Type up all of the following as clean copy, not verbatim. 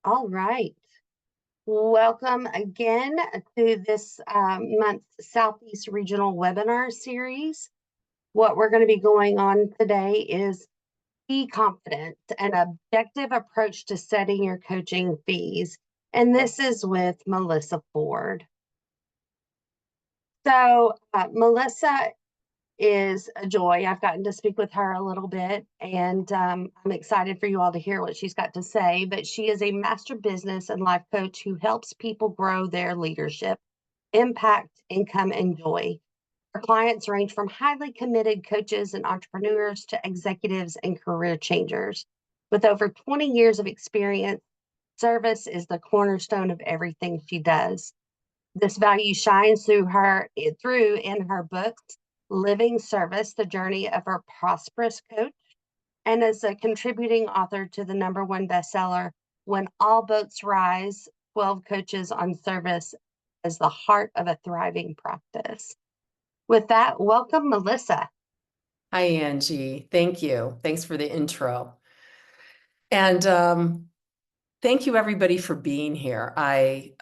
All right. Welcome again to this month's Southeast Regional webinar series. What we're going to be going on today is Be Confident, an objective approach to setting your coaching fees. And this is with Melissa Ford. So, Melissa is a joy. I've gotten to speak with her a little bit, and I'm excited for you all to hear what she's got to say. But she is a master business and life coach who helps people grow their leadership, impact, income, and joy. Her clients range from highly committed coaches and entrepreneurs to executives and career changers. With over 20 years of experience, service is the cornerstone of everything she does. This value shines through in her books, Living Service: The Journey of a Prosperous Coach, and as a contributing author to the #1 bestseller, When All Boats Rise: 12 Coaches on Service as the Heart of a Thriving Practice. With that, welcome, Melissa. Hi, Angie. Thank you. Thanks for the intro. And thank you, everybody, for being here. I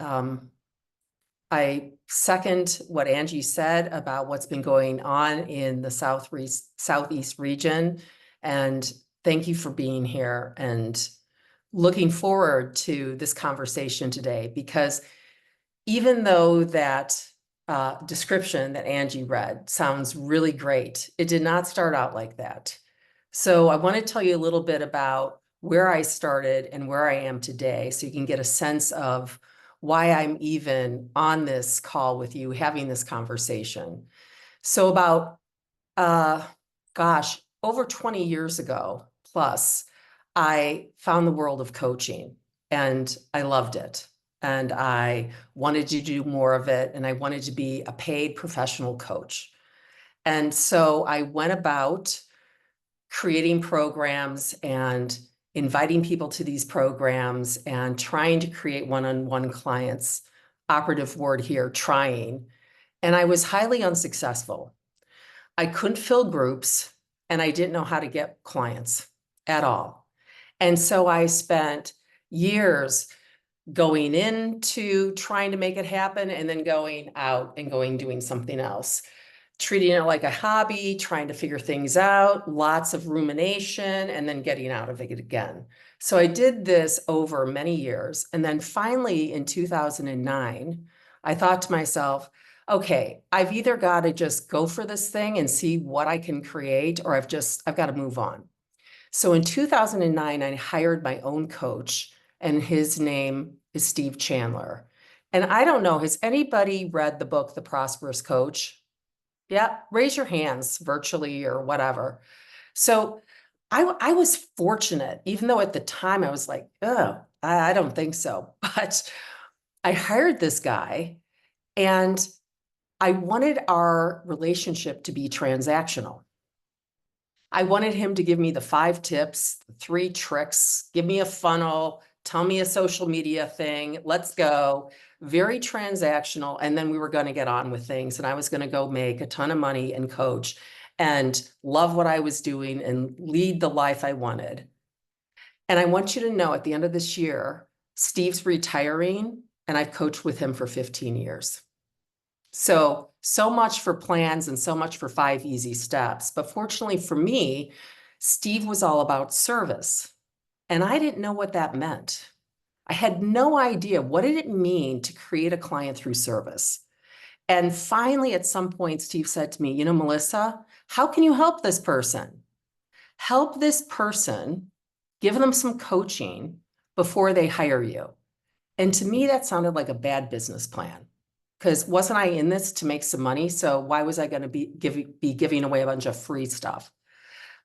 second what Angie said about what's been going on in the Southeast region. And thank you for being here and looking forward to this conversation today, because even though that description that Angie read sounds really great, it did not start out like that. So I want to tell you a little bit about where I started and where I am today, so you can get a sense of why I'm even on this call with you, having this conversation. So about, over 20 years ago plus, I found the world of coaching and I loved it. And I wanted to do more of it, and I wanted to be a paid professional coach. And so I went about creating programs and inviting people to these programs and trying to create one-on-one clients. Operative word here, trying. And I was highly unsuccessful. I couldn't fill groups, and I didn't know how to get clients at all. And so I spent years going into trying to make it happen and then going out and doing something else, treating it like a hobby, trying to figure things out, lots of rumination, and then getting out of it again. So I did this over many years. And then finally in 2009, I thought to myself, okay, I've either got to just go for this thing and see what I can create, or I've got to move on. So in 2009, I hired my own coach, and his name is Steve Chandler. And I don't know, has anybody read the book, The Prosperous Coach? Yeah, raise your hands virtually or whatever. So I was fortunate, even though at the time I was like, oh, I don't think so. But I hired this guy, and I wanted our relationship to be transactional. I wanted him to give me the 5 tips, 3 tricks, give me a funnel, tell me a social media thing, let's go. Very transactional. And then we were going to get on with things, and I was going to go make a ton of money and coach and love what I was doing and lead the life I wanted. And I want you to know, at the end of this year, Steve's retiring, and I've coached with him for 15 years. So much for plans and so much for 5 easy steps. But fortunately for me, Steve was all about service. And I didn't know what that meant. I had no idea. What did it mean to create a client through service? And finally, at some point, Steve said to me, you know, Melissa, how can you help this person? Help this person, give them some coaching before they hire you. And to me, that sounded like a bad business plan, because wasn't I in this to make some money? So why was I going to be giving away a bunch of free stuff?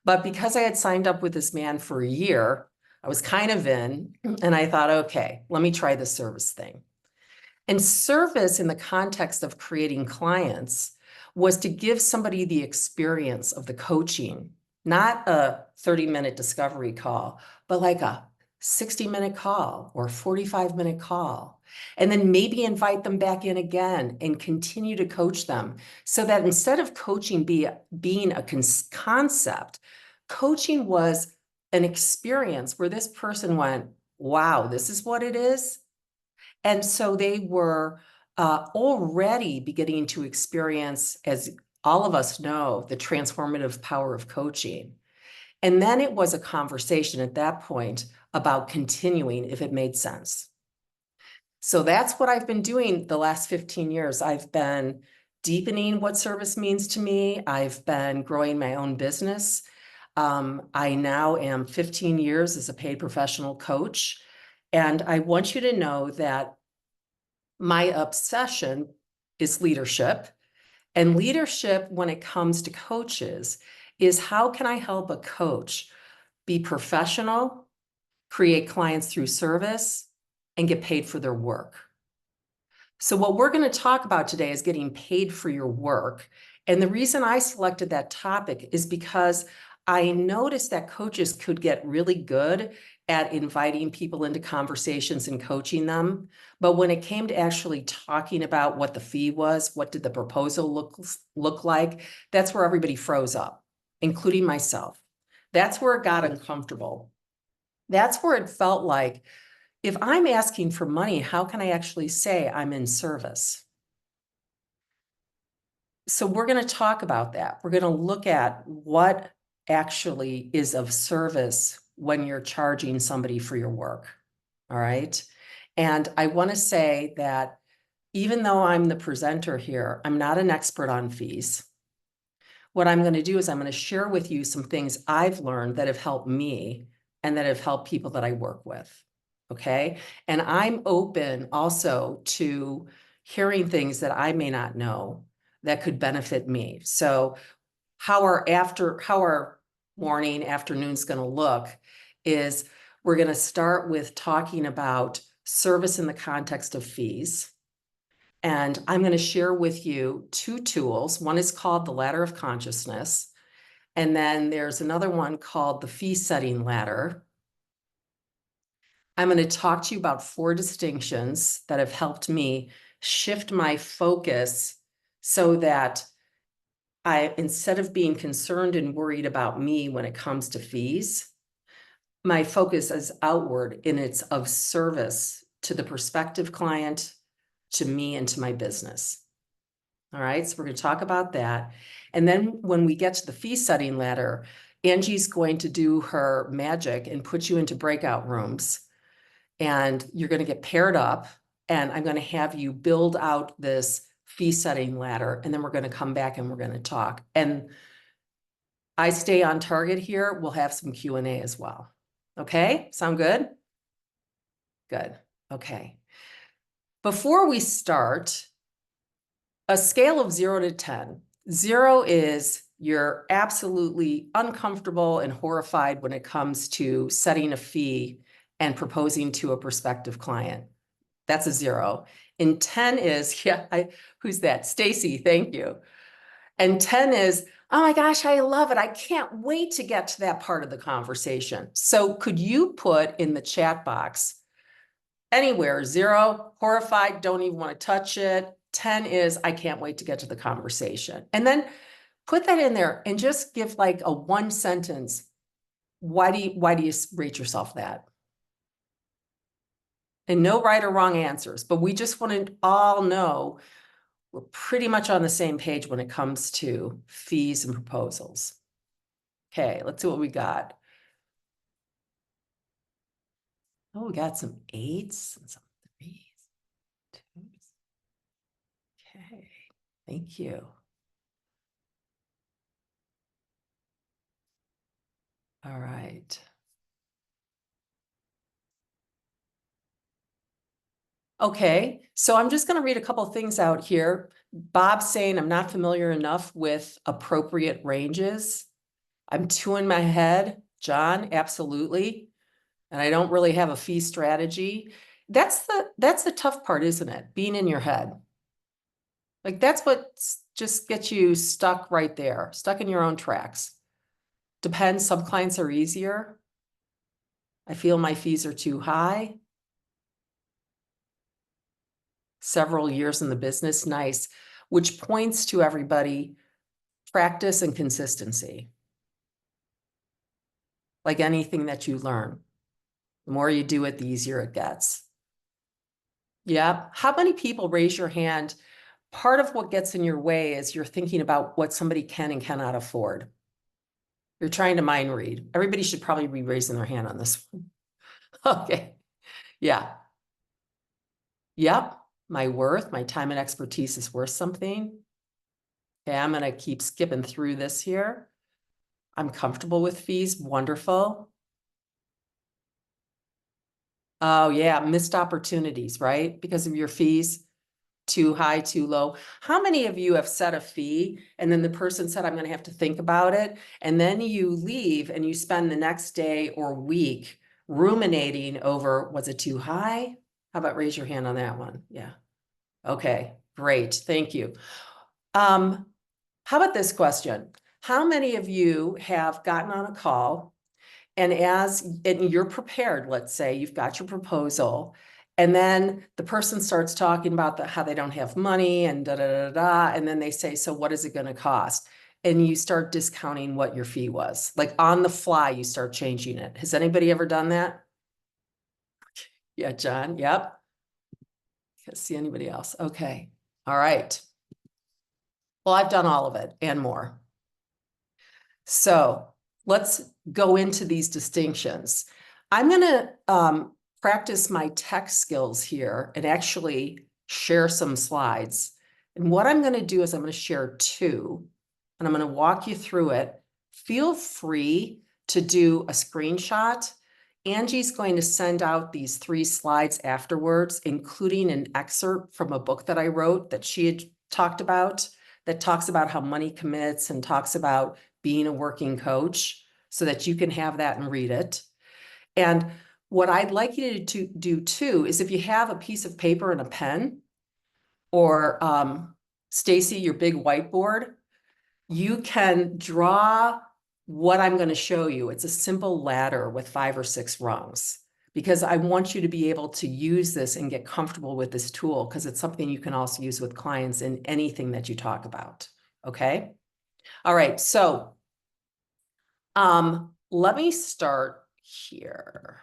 But because I had signed up with this man for a year, I was kind of in, and I thought, okay, let me try the service thing. And service in the context of creating clients was to give somebody the experience of the coaching, not a 30-minute discovery call, but like a 60-minute call or a 45-minute call. And then maybe invite them back in again and continue to coach them, so that instead of coaching being a concept, coaching was an experience where this person went, wow, this is what it is. And so they were already beginning to experience, as all of us know, the transformative power of coaching. And then it was a conversation at that point about continuing if it made sense. So that's what I've been doing the last 15 years. I've been deepening what service means to me. I've been growing my own business. I now am 15 years as a paid professional coach. And I want you to know that my obsession is leadership. And leadership, when it comes to coaches, is how can I help a coach be professional, create clients through service, and get paid for their work? So what we're going to talk about today is getting paid for your work. And the reason I selected that topic is because I noticed that coaches could get really good at inviting people into conversations and coaching them. But when it came to actually talking about what the fee was, what did the proposal look like, that's where everybody froze up, including myself. That's where it got uncomfortable. That's where it felt like, if I'm asking for money, how can I actually say I'm in service? So we're going to talk about that. We're going to look at what actually is of service when you're charging somebody for your work. All right. And I want to say that even though I'm the presenter here, I'm not an expert on fees. What I'm going to do is I'm going to share with you some things I've learned that have helped me and that have helped people that I work with. Okay. And I'm open also to hearing things that I may not know that could benefit me. So how our morning, afternoon's going to look is we're going to start with talking about service in the context of fees. And I'm going to share with you two tools. One is called the Ladder of Consciousness. And then there's another one called the Fee Setting Ladder. I'm going to talk to you about 4 distinctions that have helped me shift my focus so that instead of being concerned and worried about me when it comes to fees, my focus is outward and it's of service to the prospective client, to me, and to my business. All right, so we're going to talk about that. And then when we get to the fee setting ladder, Angie's going to do her magic and put you into breakout rooms. And you're going to get paired up. And I'm going to have you build out this fee setting ladder. And then we're going to come back and we're going to talk. And I stay on target here. We'll have some Q&A as well. Okay, sound good? Good. Okay. Before we start, a scale of 0 to 10. 0 is you're absolutely uncomfortable and horrified when it comes to setting a fee and proposing to a prospective client. That's a 0. And 10 is, who's that? Stacy, thank you. And 10 is, oh my gosh, I love it. I can't wait to get to that part of the conversation. So could you put in the chat box anywhere, 0, horrified, don't even want to touch it. 10 is, I can't wait to get to the conversation. And then put that in there and just give like a 1 sentence. Why do you rate yourself that? And no right or wrong answers, but we just want to all know we're pretty much on the same page when it comes to fees and proposals. Okay, let's see what we got. Oh, we got some 8s and some 3s, 2s. Okay, thank you. All right. Okay, so I'm just going to read a couple of things out here. Bob's saying I'm not familiar enough with appropriate ranges. I'm 2 in my head. John, absolutely. And I don't really have a fee strategy. That's the tough part, isn't it? Being in your head. Like that's what just gets you stuck right there, stuck in your own tracks. Depends, some clients are easier. I feel my fees are too high. Several years in the business, nice, which points to everybody, practice and consistency. Like anything that you learn. The more you do it, the easier it gets. Yeah. How many people, raise your hand? Part of what gets in your way is you're thinking about what somebody can and cannot afford. You're trying to mind read. Everybody should probably be raising their hand on this one. Okay. Yeah. Yep. My worth, my time and expertise is worth something. Okay, I'm going to keep skipping through this here. I'm comfortable with fees. Wonderful. Oh, yeah. Missed opportunities, right? Because of your fees. Too high, too low. How many of you have set a fee and then the person said, I'm going to have to think about it. And then you leave and you spend the next day or week ruminating over, was it too high? How about raise your hand on that one? Yeah. Okay, great. Thank you. How about this question? How many of you have gotten on a call and you're prepared, let's say you've got your proposal, and then the person starts talking about how they don't have money and da, da, da, da, and then they say, so what is it going to cost? And you start discounting what your fee was. Like on the fly, you start changing it. Has anybody ever done that? Yeah, John, yep. Can't see anybody else. Okay, all right. Well, I've done all of it and more. So let's go into these distinctions. I'm going to practice my tech skills here and actually share some slides. And what I'm going to do is I'm going to share two, and I'm going to walk you through it. Feel free to do a screenshot. Angie's going to send out these 3 slides afterwards, including an excerpt from a book that I wrote that she had talked about, that talks about how money commits and talks about being a working coach, so that you can have that and read it. And what I'd like you to do too is if you have a piece of paper and a pen, or Stacy, your big whiteboard, you can draw what I'm going to show you. It's a simple ladder with 5 or 6 rungs, because I want you to be able to use this and get comfortable with this tool, because it's something you can also use with clients in anything that you talk about. Okay. All right. So let me start here.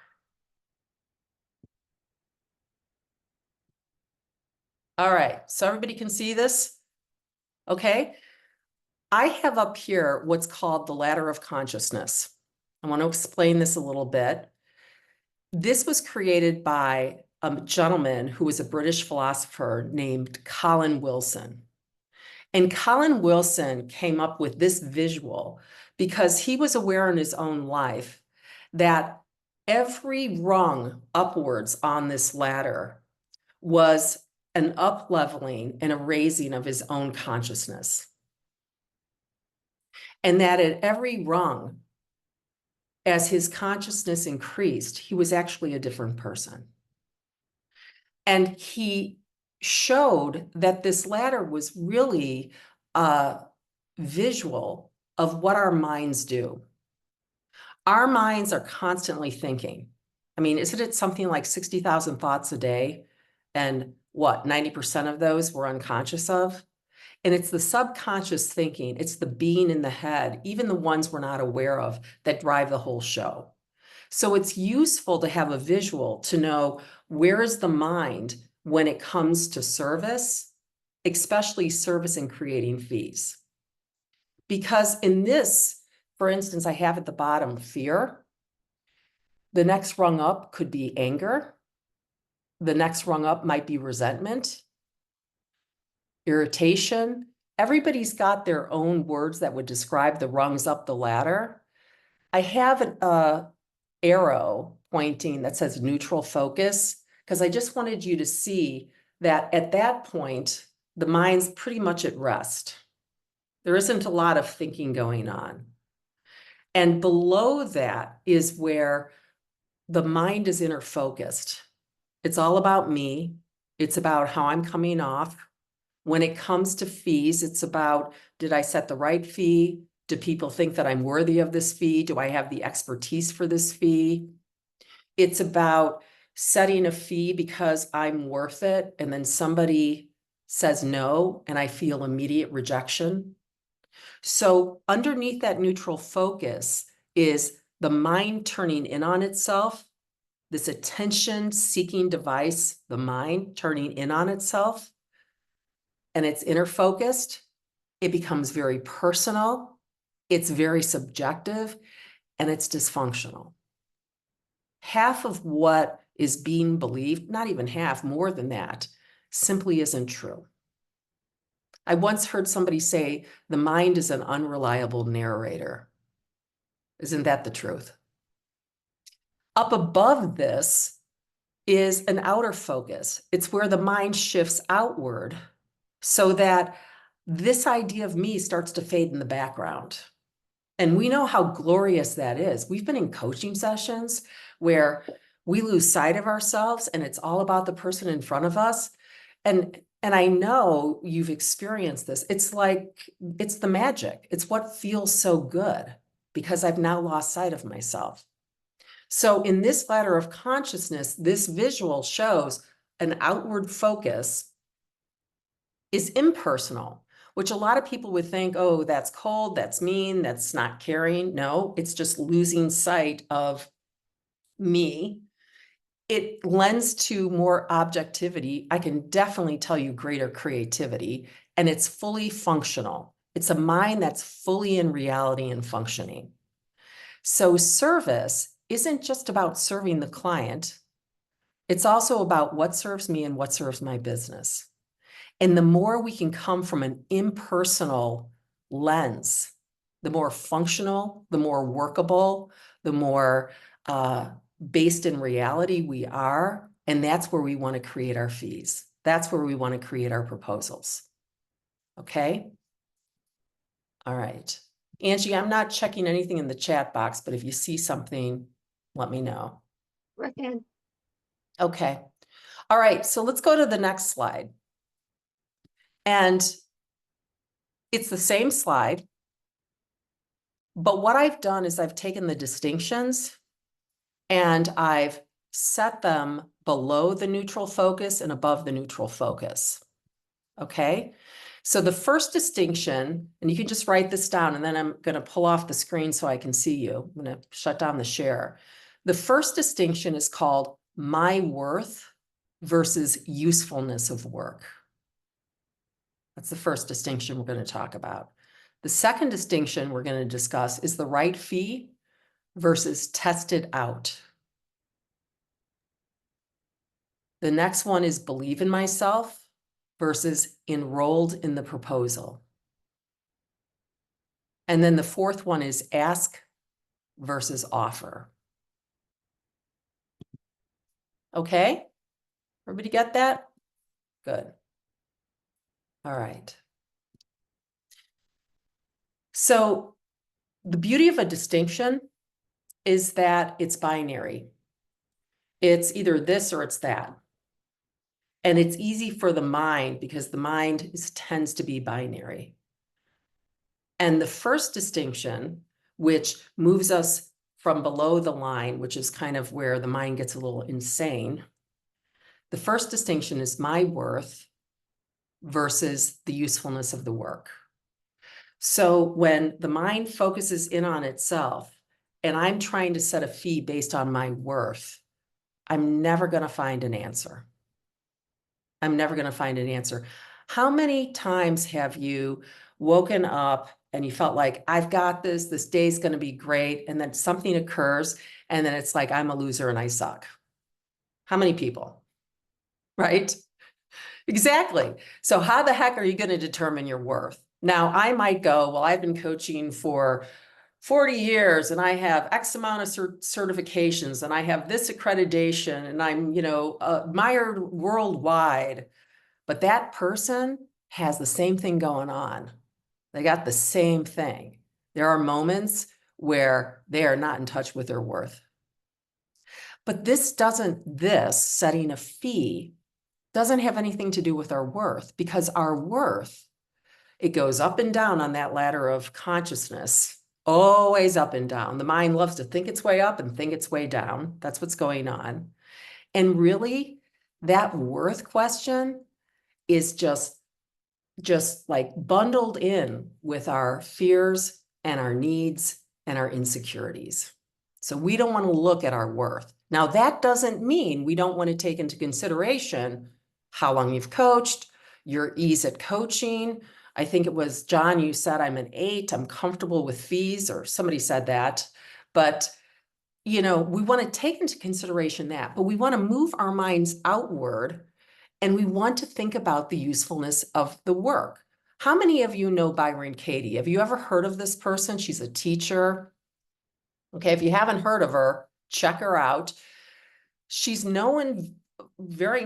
All right, so everybody can see this? Okay. I have up here what's called the ladder of consciousness. I want to explain this a little bit. This was created by a gentleman who was a British philosopher named Colin Wilson. And Colin Wilson came up with this visual because he was aware in his own life that every rung upwards on this ladder was an up-leveling and a raising of his own consciousness. And that at every rung, as his consciousness increased, he was actually a different person. And he showed that this ladder was really a visual of what our minds do. Our minds are constantly thinking. I mean, isn't it something like 60,000 thoughts a day? And what, 90% of those we're unconscious of? And it's the subconscious thinking, it's the being in the head, even the ones we're not aware of, that drive the whole show. So it's useful to have a visual to know where is the mind when it comes to service, especially service and creating fees. Because in this, for instance, I have at the bottom fear. The next rung up could be anger. The next rung up might be resentment, irritation. Everybody's got their own words that would describe the rungs up the ladder. I have an arrow pointing that says neutral focus, because I just wanted you to see that at that point, the mind's pretty much at rest. There isn't a lot of thinking going on. And below that is where the mind is inner focused. It's all about me. It's about how I'm coming off. When it comes to fees, it's about, did I set the right fee? Do people think that I'm worthy of this fee? Do I have the expertise for this fee? It's about setting a fee because I'm worth it, and then somebody says no, and I feel immediate rejection. So underneath that neutral focus is the mind turning in on itself, this attention-seeking device, the mind, turning in on itself, and it's inner-focused, it becomes very personal, it's very subjective, and it's dysfunctional. Half of what is being believed, not even half, more than that, simply isn't true. I once heard somebody say, the mind is an unreliable narrator. Isn't that the truth? Up above this is an outer focus. It's where the mind shifts outward so that this idea of me starts to fade in the background. And we know how glorious that is. We've been in coaching sessions where we lose sight of ourselves and it's all about the person in front of us. And I know you've experienced this. It's like, it's the magic. It's what feels so good because I've now lost sight of myself. So in this ladder of consciousness, this visual shows an outward focus is impersonal, which a lot of people would think, oh, that's cold, that's mean, that's not caring. No, it's just losing sight of me. It lends to more objectivity. I can definitely tell you greater creativity, and it's fully functional. It's a mind that's fully in reality and functioning. So service isn't just about serving the client. It's also about what serves me and what serves my business. And the more we can come from an impersonal lens, the more functional, the more workable, the more based in reality we are. And that's where we want to create our fees. That's where we want to create our proposals. Okay? All right. Angie, I'm not checking anything in the chat box, but if you see something, let me know. Okay. Okay. All right. So let's go to the next slide. And it's the same slide, but what I've done is I've taken the distinctions and I've set them below the neutral focus and above the neutral focus. Okay? So the first distinction, and you can just write this down, and then I'm going to pull off the screen so I can see you. I'm going to shut down the share. The first distinction is called my worth versus usefulness of work. That's the first distinction we're going to talk about. The second distinction we're going to discuss is the right fee versus tested out. The next one is believe in myself versus enrolled in the proposal. And then the fourth one is ask versus offer. Okay? Everybody get that? Good. All right. So the beauty of a distinction is that it's binary. It's either this or it's that. And it's easy for the mind because the mind tends to be binary. And the first distinction, which moves us from below the line, which is kind of where the mind gets a little insane. The first distinction is my worth versus the usefulness of the work. So when the mind focuses in on itself and I'm trying to set a fee based on my worth, I'm never going to find an answer. I'm never going to find an answer. How many times have you woken up and you felt like, I've got this day's going to be great, and then something occurs, and then it's like, I'm a loser and I suck? How many people? Right? Exactly. So how the heck are you going to determine your worth? Now, I might go, well, I've been coaching for 40 years and I have X amount of certifications and I have this accreditation and I'm, admired worldwide. But that person has the same thing going on. They got the same thing. There are moments where they are not in touch with their worth. But this setting a fee doesn't have anything to do with our worth, because our worth, it goes up and down on that ladder of consciousness, always up and down. The mind loves to think its way up and think its way down. That's what's going on. And really, that worth question is just like bundled in with our fears and our needs and our insecurities. So we don't want to look at our worth. Now, that doesn't mean we don't want to take into consideration how long you've coached, your ease at coaching. I think it was John, you said I'm an 8, I'm comfortable with fees, or somebody said that. But, we want to take into consideration that, but we want to move our minds outward and we want to think about the usefulness of the work. How many of you know Byron Katie? Have you ever heard of this person? She's a teacher. Okay, if you haven't heard of her, check her out. She's known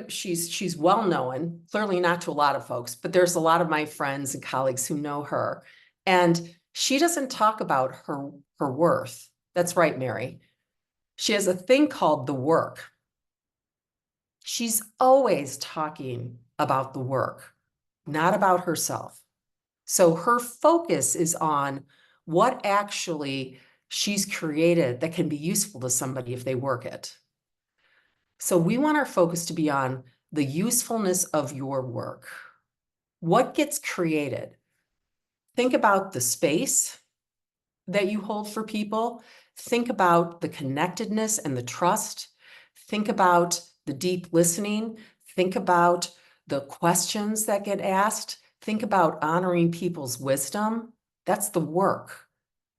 she's well known, clearly not to a lot of folks, but there's a lot of my friends and colleagues who know her. And she doesn't talk about her worth. That's right, Mary. She has a thing called the work. She's always talking about the work, not about herself. So her focus is on what actually she's created that can be useful to somebody if they work it. So we want our focus to be on the usefulness of your work. What gets created? Think about the space that you hold for people. Think about the connectedness and the trust. Think about the deep listening. Think about the questions that get asked. Think about honoring people's wisdom. That's the work.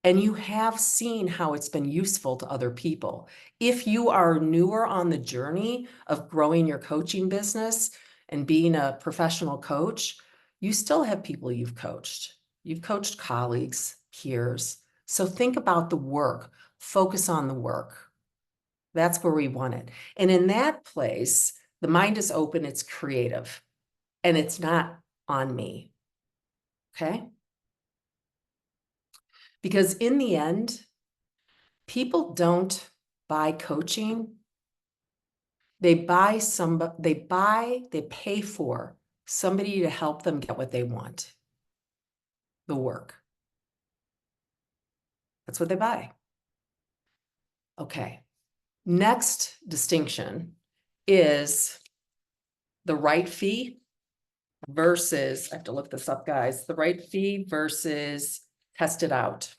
And you have seen how it's been useful to other people. If you are newer on the journey of growing your coaching business and being a professional coach, you still have people you've coached. You've coached colleagues, peers. So think about the work, focus on the work. That's where we want it. And in that place, the mind is open, it's creative, and it's not on me. Okay? Because in the end, people don't buy coaching. They pay for somebody to help them get what they want. The work. That's what they buy. Okay. Next distinction is the right fee versus, I have to look this up, guys, the right fee versus test it out.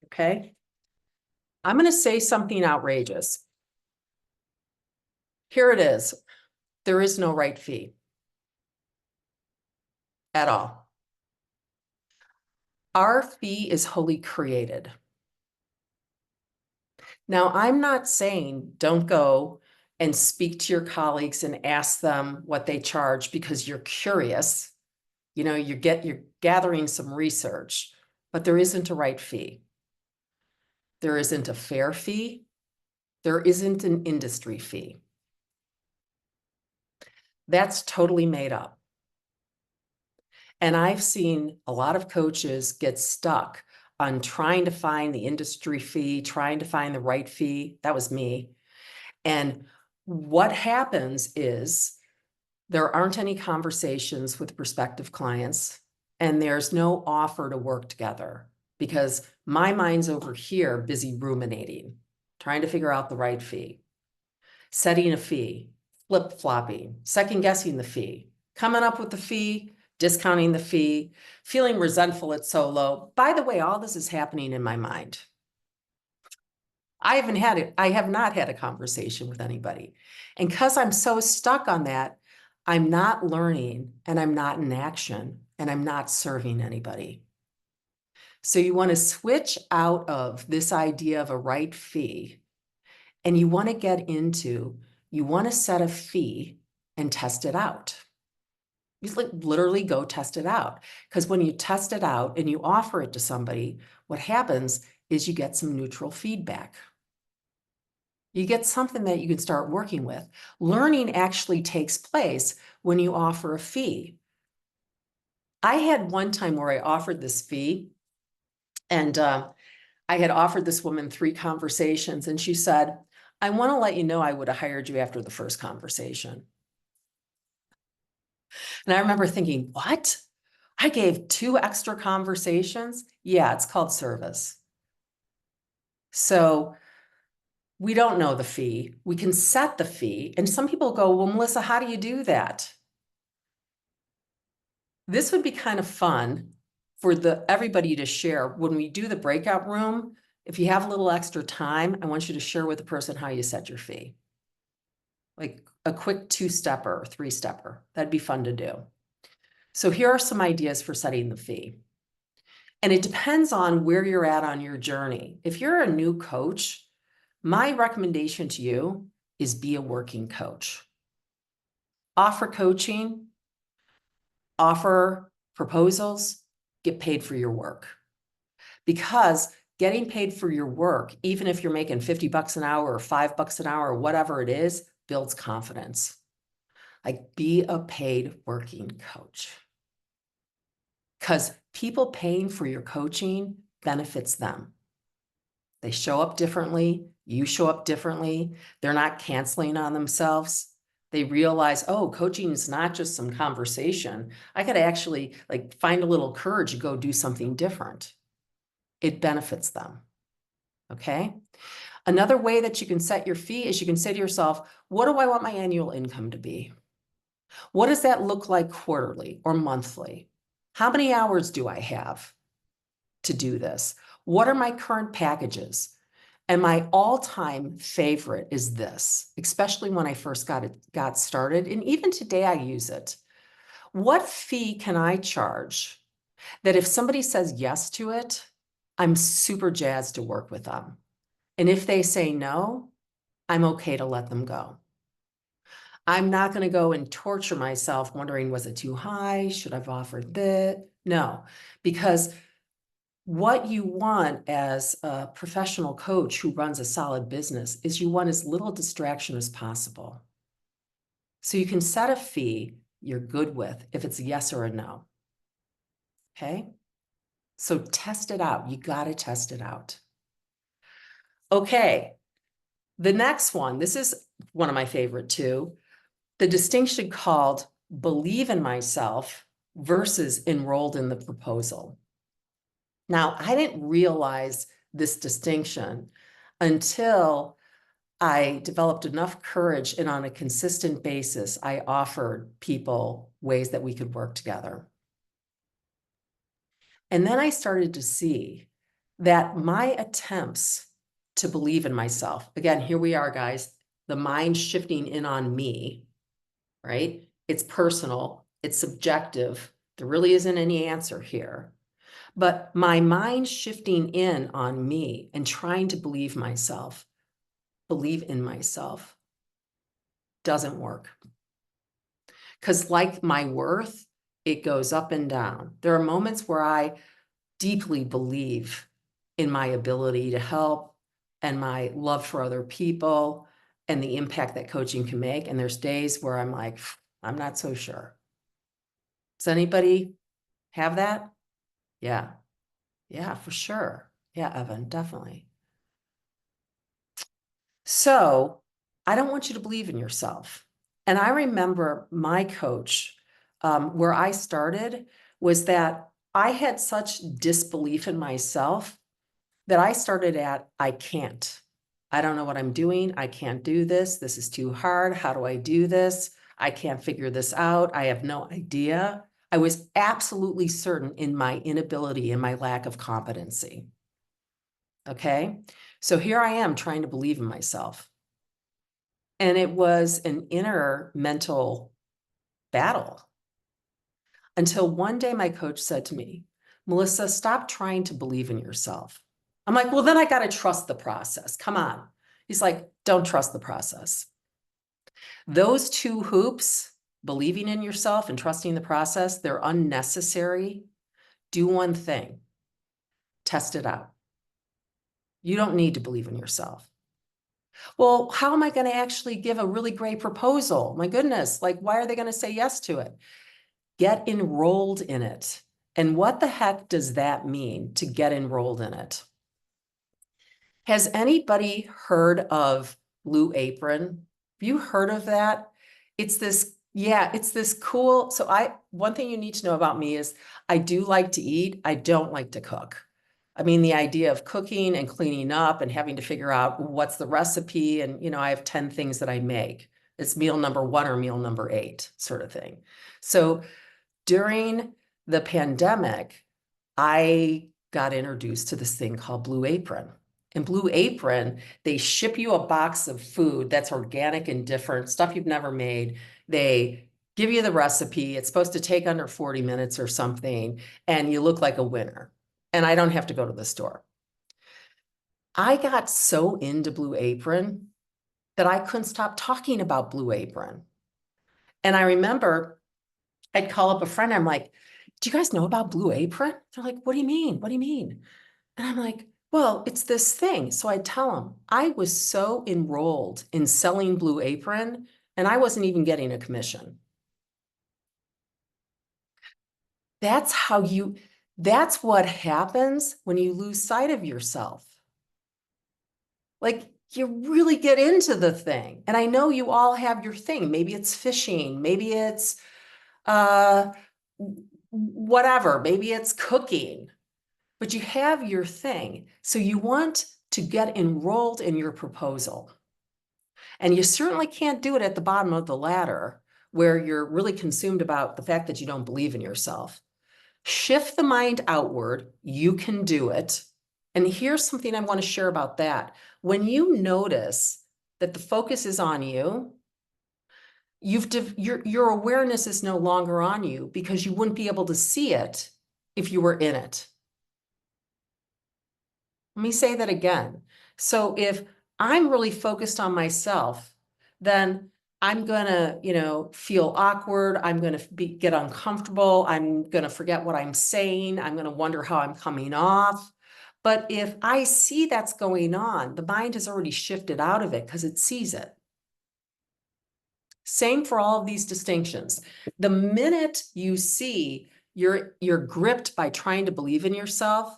Okay. I'm going to say something outrageous. Here it is. There is no right fee at all. Our fee is wholly created. Now, I'm not saying don't go and speak to your colleagues and ask them what they charge because you're curious. You're gathering some research, but there isn't a right fee. There isn't a fair fee. There isn't an industry fee. That's totally made up. And I've seen a lot of coaches get stuck on trying to find the industry fee, trying to find the right fee. That was me. And what happens is there aren't any conversations with prospective clients, and there's no offer to work together because my mind's over here busy ruminating, trying to figure out the right fee, setting a fee, flip-flopping, second-guessing the fee, coming up with the fee, discounting the fee, feeling resentful it's so low. By the way, all this is happening in my mind. I have not had a conversation with anybody. And because I'm so stuck on that, I'm not learning and I'm not in action and I'm not serving anybody. So you want to switch out of this idea of a right fee and you want to set a fee and test it out. You literally go test it out. Because when you test it out and you offer it to somebody, what happens is you get some neutral feedback. You get something that you can start working with. Learning actually takes place when you offer a fee. I had one time where I offered this fee, and I had offered this woman 3 conversations, and she said, I want to let you know I would have hired you after the first conversation. And I remember thinking, what? I gave 2 extra conversations? Yeah, it's called service. So we don't know the fee. We can set the fee. And some people go, well, Melissa, how do you do that? This would be kind of fun for everybody to share when we do the breakout room if you have a little extra time, I want you to share with the person how you set your fee. Like a quick 2-stepper, 3-stepper. That'd be fun to do. So here are some ideas for setting the fee. And it depends on where you're at on your journey. If you're a new coach, my recommendation to you is be a working coach. Offer coaching, offer proposals, get paid for your work. Because getting paid for your work, even if you're making 50 bucks an hour or $5 an hour or whatever it is, builds confidence. Like, be a paid working coach. Because people paying for your coaching benefits them. They show up differently. You show up differently. They're not canceling on themselves. They realize, oh, coaching is not just some conversation. I got to actually like find a little courage to go do something different. It benefits them. Okay. Another way that you can set your fee is you can say to yourself, what do I want my annual income to be? What does that look like quarterly or monthly? How many hours do I have to do this? What are my current packages? And my all-time favorite is this, especially when I first got started, and even today I use it. What fee can I charge that if somebody says yes to it, I'm super jazzed to work with them? And if they say no, I'm okay to let them go. I'm not going to go and torture myself wondering, was it too high? Should I have offered that? No, because what you want as a professional coach who runs a solid business is you want as little distraction as possible. So you can set a fee you're good with if it's a yes or a no. Okay? So test it out. You got to test it out. Okay. The next one, this is one of my favorite too. The distinction called believe in myself versus enrolled in the proposal. Now, I didn't realize this distinction until I developed enough courage and on a consistent basis, I offered people ways that we could work together. And then I started to see that my attempts to believe in myself, again, here we are, guys, the mind shifting in on me, right? It's personal, it's subjective. There really isn't any answer here. But my mind shifting in on me and trying to believe in myself, doesn't work. Because like my worth, it goes up and down. There are moments where I deeply believe in my ability to help and my love for other people and the impact that coaching can make. And there's days where I'm like, I'm not so sure. Does anybody have that? Yeah. Yeah, for sure. Yeah, Evan, definitely. So I don't want you to believe in yourself. And I remember my coach, where I started, was that I had such disbelief in myself that I started at, I can't. I don't know what I'm doing. I can't do this. This is too hard. How do I do this? I can't figure this out. I have no idea. I was absolutely certain in my inability and my lack of competency. Okay. So here I am trying to believe in myself. And it was an inner mental battle until one day my coach said to me, Melissa, stop trying to believe in yourself. I'm like, well, then I got to trust the process. Come on. He's like, don't trust the process. Those two hoops, believing in yourself and trusting the process, they're unnecessary. Do one thing. Test it out. You don't need to believe in yourself. Well, how am I going to actually give a really great proposal? My goodness, like, why are they going to say yes to it? Get enrolled in it. And what the heck does that mean to get enrolled in it? Has anybody heard of Blue Apron? Have you heard of that? It's this, yeah, it's this cool. So one thing you need to know about me is I do like to eat. I don't like to cook. I mean, the idea of cooking and cleaning up and having to figure out what's the recipe. And, I have 10 things that I make. It's meal number 1 or meal number 8 sort of thing. So during the pandemic, I got introduced to this thing called Blue Apron. In Blue Apron, they ship you a box of food that's organic and different, stuff you've never made. They give you the recipe. It's supposed to take under 40 minutes or something, and you look like a winner. And I don't have to go to the store. I got so into Blue Apron that I couldn't stop talking about Blue Apron. And I remember I'd call up a friend. I'm like, do you guys know about Blue Apron? They're like, what do you mean? What do you mean? And I'm like, well, it's this thing. So I tell them I was so enrolled in selling Blue Apron and I wasn't even getting a commission. That's what happens when you lose sight of yourself. Like you really get into the thing. And I know you all have your thing. Maybe it's fishing, maybe it's uh, whatever, maybe it's cooking, but you have your thing. So you want to get enrolled in your proposal. And you certainly can't do it at the bottom of the ladder where you're really consumed about the fact that you don't believe in yourself. Shift the mind outward. You can do it. And here's something I want to share about that. When you notice that the focus is on you, your awareness is no longer on you because you wouldn't be able to see it if you were in it. Let me say that again. So if I'm really focused on myself, then I'm gonna, feel awkward. I'm gonna get uncomfortable. I'm gonna forget what I'm saying. I'm gonna wonder how I'm coming off. But if I see that's going on, the mind has already shifted out of it because it sees it. Same for all of these distinctions. The minute you see you're gripped by trying to believe in yourself,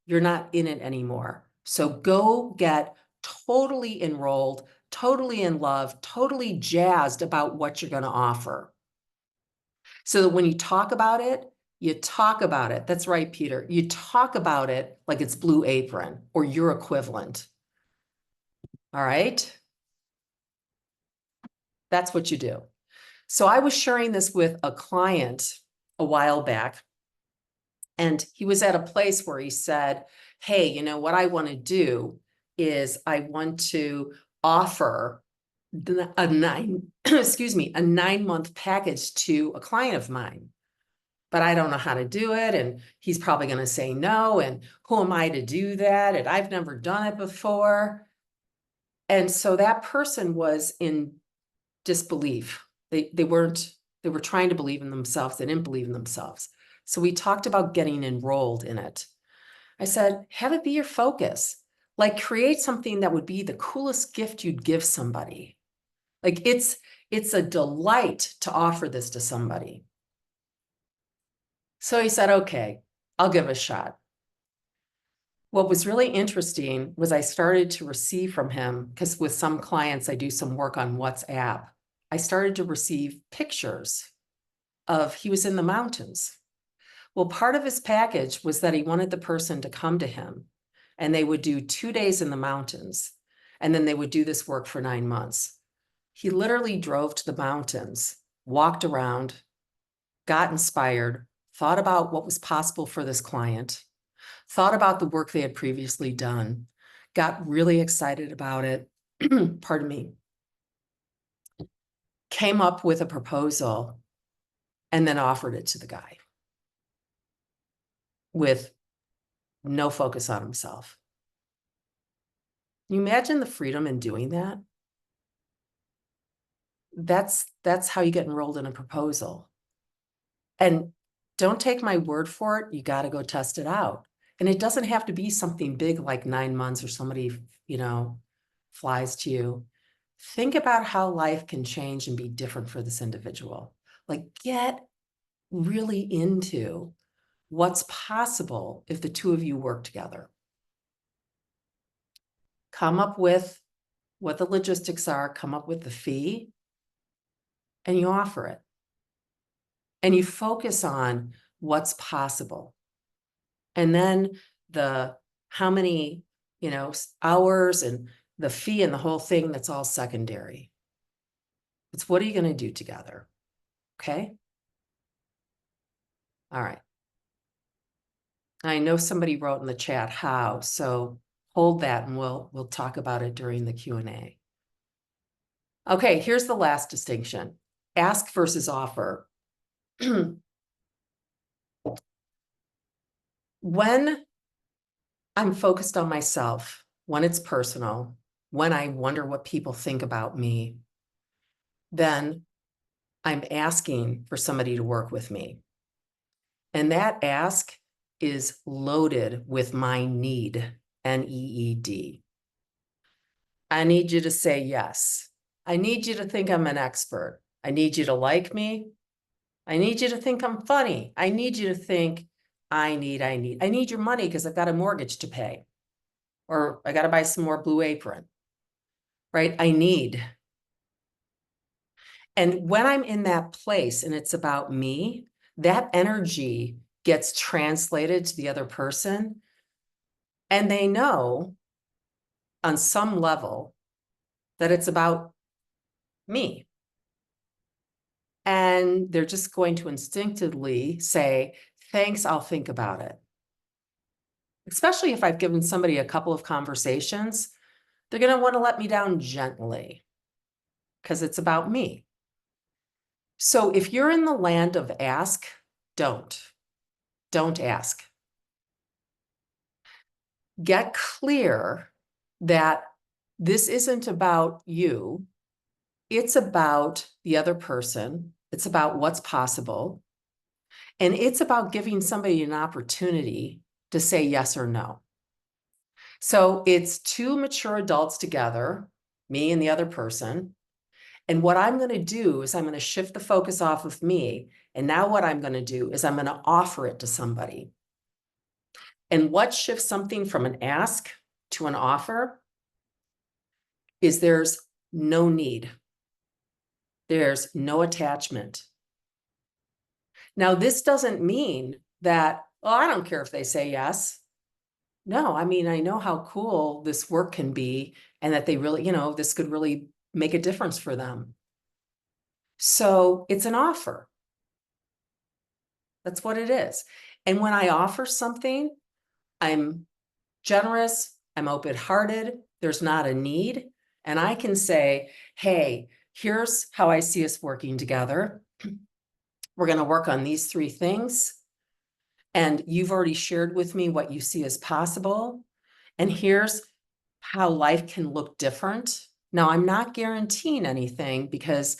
you're not in it anymore. So go get totally enrolled, totally in love, totally jazzed about what you're going to offer. So that when you talk about it, you talk about it. That's right, Peter. You talk about it like it's Blue Apron or your equivalent. All right? That's what you do. So I was sharing this with a client a while back, and he was at a place where he said, hey, what I want to do is I want to offer a 9-month package to a client of mine, but I don't know how to do it. And he's probably going to say no. And who am I to do that? And I've never done it before. And so that person was in disbelief. They were trying to believe in themselves. They didn't believe in themselves. So we talked about getting enrolled in it. I said, have it be your focus. Like create something that would be the coolest gift you'd give somebody. Like it's a delight to offer this to somebody. So he said, okay, I'll give it a shot. What was really interesting was I started to receive from him, because with some clients, I do some work on WhatsApp. I started to receive pictures of he was in the mountains. Well, part of his package was that he wanted the person to come to him and they would do 2 days in the mountains and then they would do this work for 9 months. He literally drove to the mountains, walked around, got inspired, thought about what was possible for this client, thought about the work they had previously done, got really excited about it, pardon me, came up with a proposal and then offered it to the guy with no focus on himself. Can you imagine the freedom in doing that? That's how you get enrolled in a proposal. And don't take my word for it. You got to go test it out. And it doesn't have to be something big like 9 months or somebody, flies to you. Think about how life can change and be different for this individual. Like get really into what's possible if the two of you work together. Come up with what the logistics are, come up with the fee, and you offer it. And you focus on what's possible. And then the how many, hours and the fee and the whole thing, that's all secondary. It's what are you going to do together? Okay. All right. I know somebody wrote in the chat how, so hold that and we'll talk about it during the Q&A. Okay, here's the last distinction. Ask versus offer. When I'm focused on myself, when it's personal, when I wonder what people think about me, then I'm asking for somebody to work with me. And that ask is loaded with my need, N-E-E-D. I need you to say yes. I need you to think I'm an expert. I need you to like me. I need you to think I'm funny. I need you to think I need your money because I've got a mortgage to pay, or I got to buy some more Blue Apron, right? I need. And when I'm in that place and it's about me, that energy gets translated to the other person, and they know on some level that it's about me. And they're just going to instinctively say, thanks, I'll think about it. Especially if I've given somebody a couple of conversations, they're going to want to let me down gently because it's about me. So if you're in the land of ask, don't ask. Get clear that this isn't about you. It's about the other person. It's about what's possible. And it's about giving somebody an opportunity to say yes or no. So it's two mature adults together, me and the other person. And what I'm going to do is I'm going to shift the focus off of me. And now what I'm going to do is I'm going to offer it to somebody. And what shifts something from an ask to an offer is there's no need. There's no attachment. Now, this doesn't mean that, oh, I don't care if they say yes. No, I mean, I know how cool this work can be and that they really, this could really make a difference for them. So it's an offer. That's what it is. And when I offer something, I'm generous, I'm open-hearted, there's not a need. And I can say, hey, here's how I see us working together. We're going to work on these 3 things. And you've already shared with me what you see as possible. And here's how life can look different. Now, I'm not guaranteeing anything because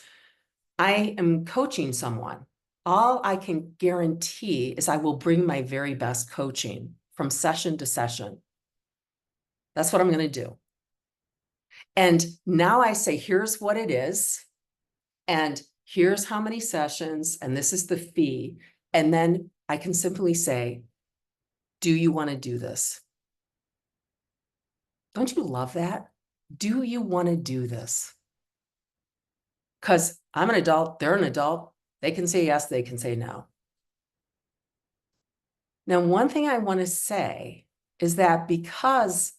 I am coaching someone. All I can guarantee is I will bring my very best coaching from session to session. That's what I'm going to do. And now I say, here's what it is. And here's how many sessions. And this is the fee. And then I can simply say, do you want to do this? Don't you love that? Do you want to do this? Because I'm an adult, they're an adult. They can say yes, they can say no. Now, one thing I want to say is that because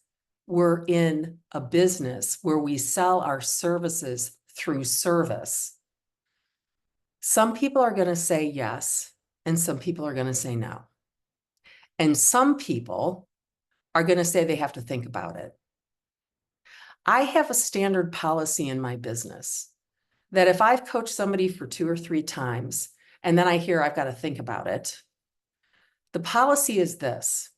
we're in a business where we sell our services through service, some people are going to say yes, and some people are going to say no. And some people are going to say they have to think about it. I have a standard policy in my business that if I've coached somebody for 2 or 3 times, and then I hear I've got to think about it, the policy is this.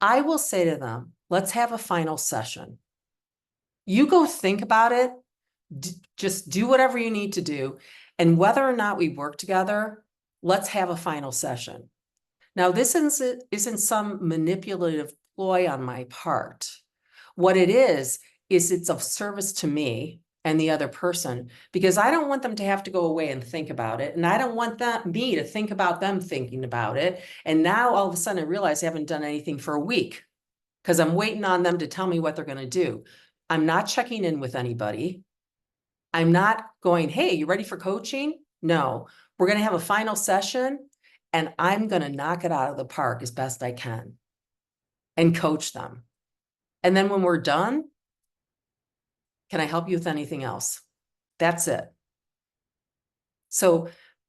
I will say to them, let's have a final session. You go think about it, just do whatever you need to do. And whether or not we work together, let's have a final session. Now, this isn't some manipulative ploy on my part. What it is it's of service to me and the other person, because I don't want them to have to go away and think about it. And I don't want me to think about them thinking about it. And now all of a sudden I realize I haven't done anything for a week because I'm waiting on them to tell me what they're going to do. I'm not checking in with anybody. I'm not going, hey, you ready for coaching? No, we're going to have a final session and I'm going to knock it out of the park as best I can and coach them. And then when we're done, can I help you with anything else? That's it. So,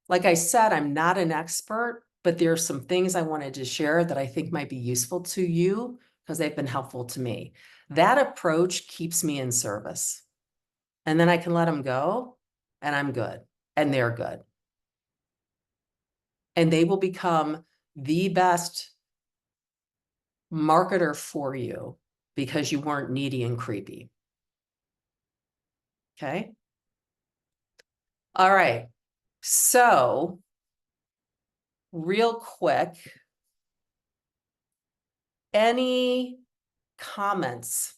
like I said, I'm not an expert, but there are some things I wanted to share that I think might be useful to you because they've been helpful to me. That approach keeps me in service. And then I can let them go and I'm good and they're good. And they will become the best marketer for you because you weren't needy and creepy. Okay. All right. So real quick, any comments?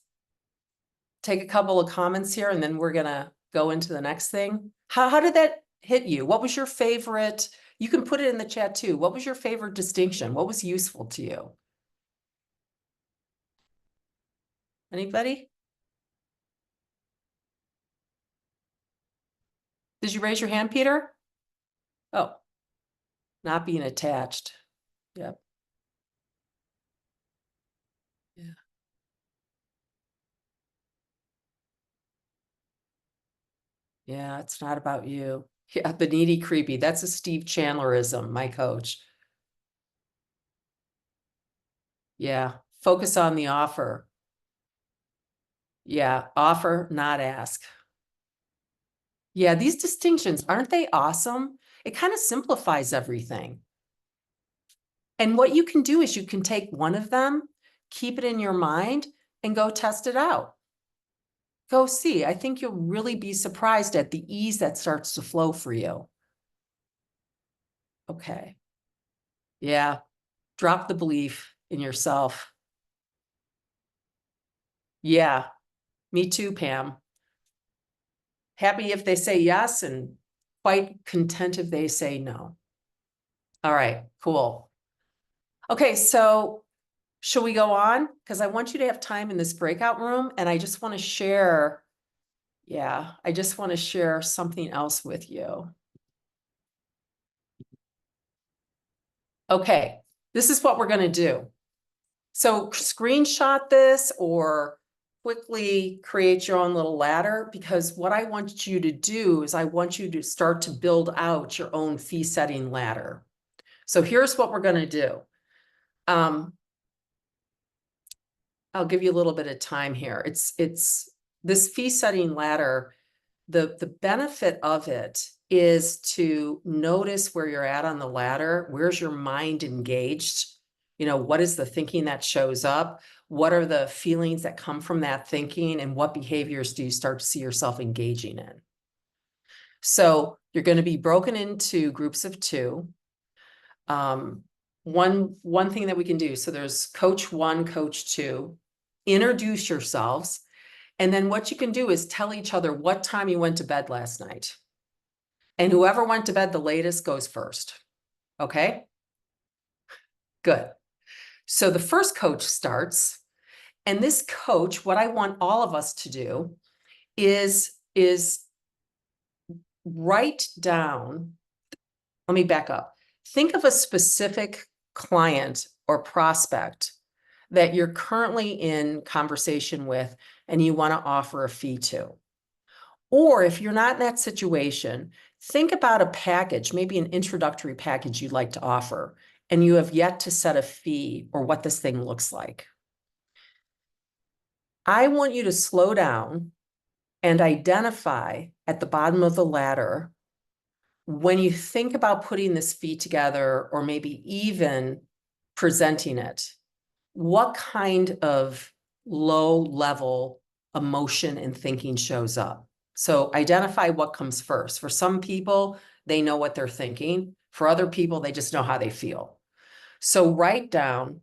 Take a couple of comments here and then we're going to go into the next thing. How did that hit you? What was your favorite? You can put it in the chat too. What was your favorite distinction? What was useful to you? Anybody? Did you raise your hand, Peter? Oh, not being attached. Yep. Yeah. Yeah, it's not about you. Yeah, the needy creepy. That's a Steve Chandlerism, my coach. Yeah, focus on the offer. Yeah, offer, not ask. Yeah, these distinctions, aren't they awesome? It kind of simplifies everything. And what you can do is you can take one of them, keep it in your mind, and go test it out. Go see. I think you'll really be surprised at the ease that starts to flow for you. Okay. Yeah. Drop the belief in yourself. Yeah. Me too, Pam. Happy if they say yes and quite content if they say no. All right, cool. Okay, so shall we go on? Because I want you to have time in this breakout room and I just want to share, I just want to share something else with you. Okay, this is what we're going to do. So screenshot this or quickly create your own little ladder, because what I want you to do is I want you to start to build out your own fee setting ladder. So here's what we're going to do. I'll give you a little bit of time here. It's this fee setting ladder. The benefit of it is to notice where you're at on the ladder. Where's your mind engaged? What is the thinking that shows up? What are the feelings that come from that thinking? And what behaviors do you start to see yourself engaging in? So you're going to be broken into groups of two. One thing that we can do, so there's coach one, coach two, introduce yourselves. And then what you can do is tell each other what time you went to bed last night. And whoever went to bed the latest goes first. Okay? Good. So the first coach starts. And this coach, what I want all of us to do is write down, let me back up. Think of a specific client or prospect that you're currently in conversation with and you want to offer a fee to. Or if you're not in that situation, think about a package, maybe an introductory package you'd like to offer, and you have yet to set a fee or what this thing looks like. I want you to slow down and identify at the bottom of the ladder, when you think about putting this fee together or maybe even presenting it, what kind of low level emotion and thinking shows up? So identify what comes first. For some people, they know what they're thinking. For other people, they just know how they feel. So write down,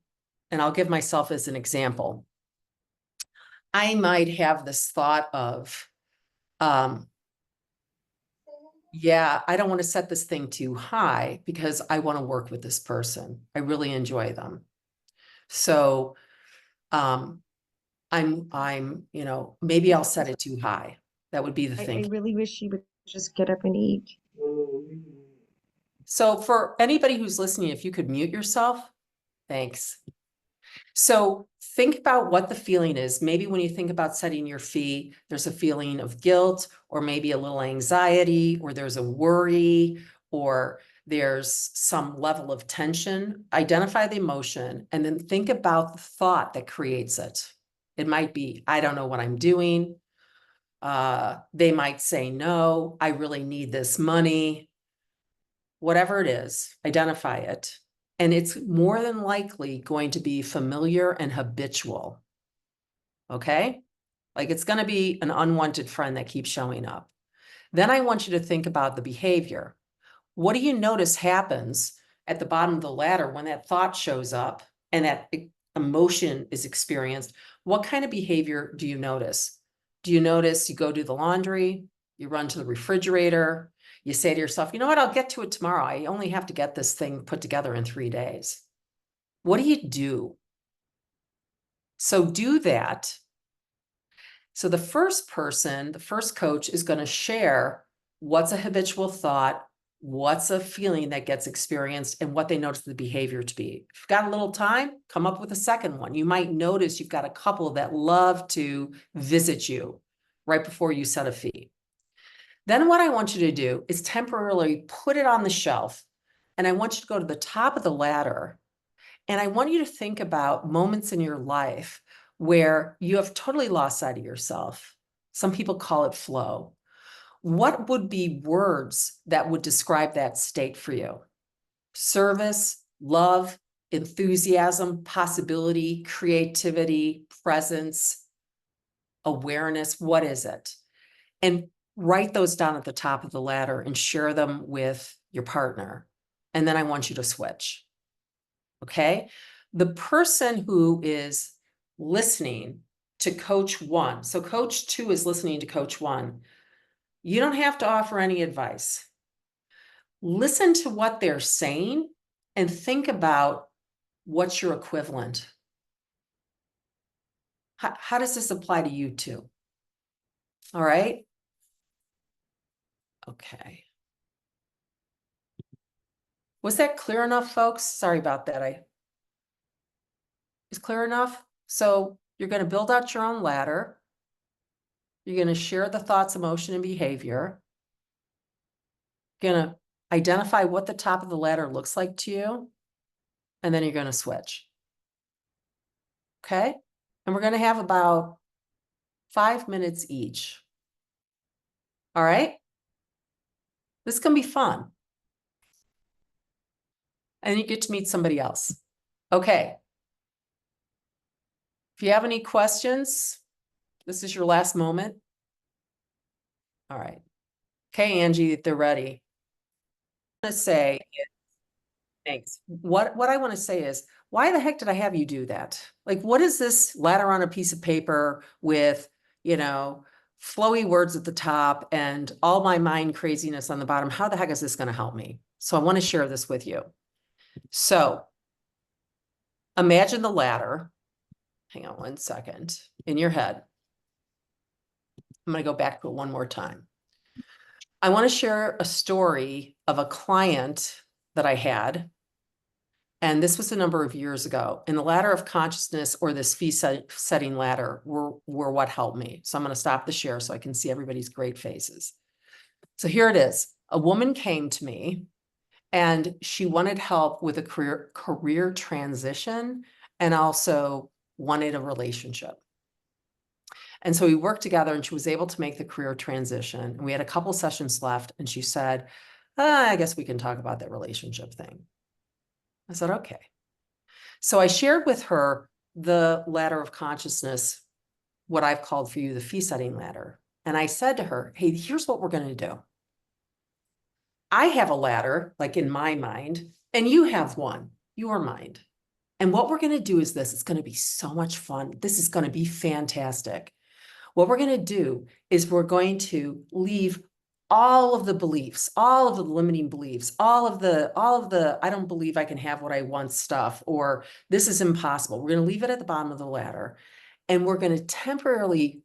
and I'll give myself as an example. I might have this thought of, yeah, I don't want to set this thing too high because I want to work with this person. I really enjoy them. So I'm, maybe I'll set it too high. That would be the thing. I really wish she would just get up and eat. So for anybody who's listening, if you could mute yourself, thanks. So think about what the feeling is. Maybe when you think about setting your fee, there's a feeling of guilt or maybe a little anxiety, or there's a worry, or there's some level of tension, identify the emotion, and then think about the thought that creates it. It might be, I don't know what I'm doing. They might say, no, I really need this money. Whatever it is, identify it. And it's more than likely going to be familiar and habitual. Okay? Like it's going to be an unwanted friend that keeps showing up. Then I want you to think about the behavior. What do you notice happens at the bottom of the ladder when that thought shows up and that emotion is experienced? What kind of behavior do you notice? Do you notice you go do the laundry, you run to the refrigerator, you say to yourself, you know what, I'll get to it tomorrow. I only have to get this thing put together in 3 days. What do you do? So do that. So the first person, the first coach is going to share what's a habitual thought, what's a feeling that gets experienced, and what they notice the behavior to be. If you've got a little time, come up with a second one. You might notice you've got a couple that love to visit you right before you set a fee. Then what I want you to do is temporarily put it on the shelf, and I want you to go to the top of the ladder, and I want you to think about moments in your life where you have totally lost sight of yourself. Some people call it flow. What would be words that would describe that state for you? Service, love, enthusiasm, possibility, creativity, presence, awareness. What is it? And write those down at the top of the ladder and share them with your partner. And then I want you to switch. Okay? The person who is listening to coach one, so coach two is listening to coach one, you don't have to offer any advice. Listen to what they're saying and think about what's your equivalent. How does this apply to you too? All right? Okay. Was that clear enough, folks? Sorry about that. Is clear enough? So you're going to build out your own ladder. You're going to share the thoughts, emotion, and behavior. You're going to identify what the top of the ladder looks like to you. And then you're going to switch. Okay? And we're going to have about 5 minutes each. All right? This can be fun. And you get to meet somebody else. Okay. If you have any questions, this is your last moment. All right. Okay, Angie, they're ready. I'm going to say, thanks. What I want to say is, why the heck did I have you do that? Like, what is this ladder on a piece of paper with, flowy words at the top and all my mind craziness on the bottom? How the heck is this going to help me? So I want to share this with you. So imagine the ladder. Hang on one second. In your head. I'm going to go back to it one more time. I want to share a story of a client that I had. And this was a number of years ago. And the ladder of consciousness, or this fee setting ladder, were what helped me. So I'm going to stop the share so I can see everybody's great faces. So here it is. A woman came to me and she wanted help with a career transition and also wanted a relationship. And so we worked together and she was able to make the career transition. And we had a couple sessions left and she said, I guess we can talk about that relationship thing. I said, okay. So I shared with her the ladder of consciousness, what I've called for you the fee setting ladder. And I said to her, hey, here's what we're going to do. I have a ladder, like in my mind, and you have one, your mind. And what we're going to do is this. It's going to be so much fun. This is going to be fantastic. What we're going to do is we're going to leave all of the beliefs, all of the limiting beliefs, all of the I don't believe I can have what I want stuff, or this is impossible. We're going to leave it at the bottom of the ladder, and we're going to temporarily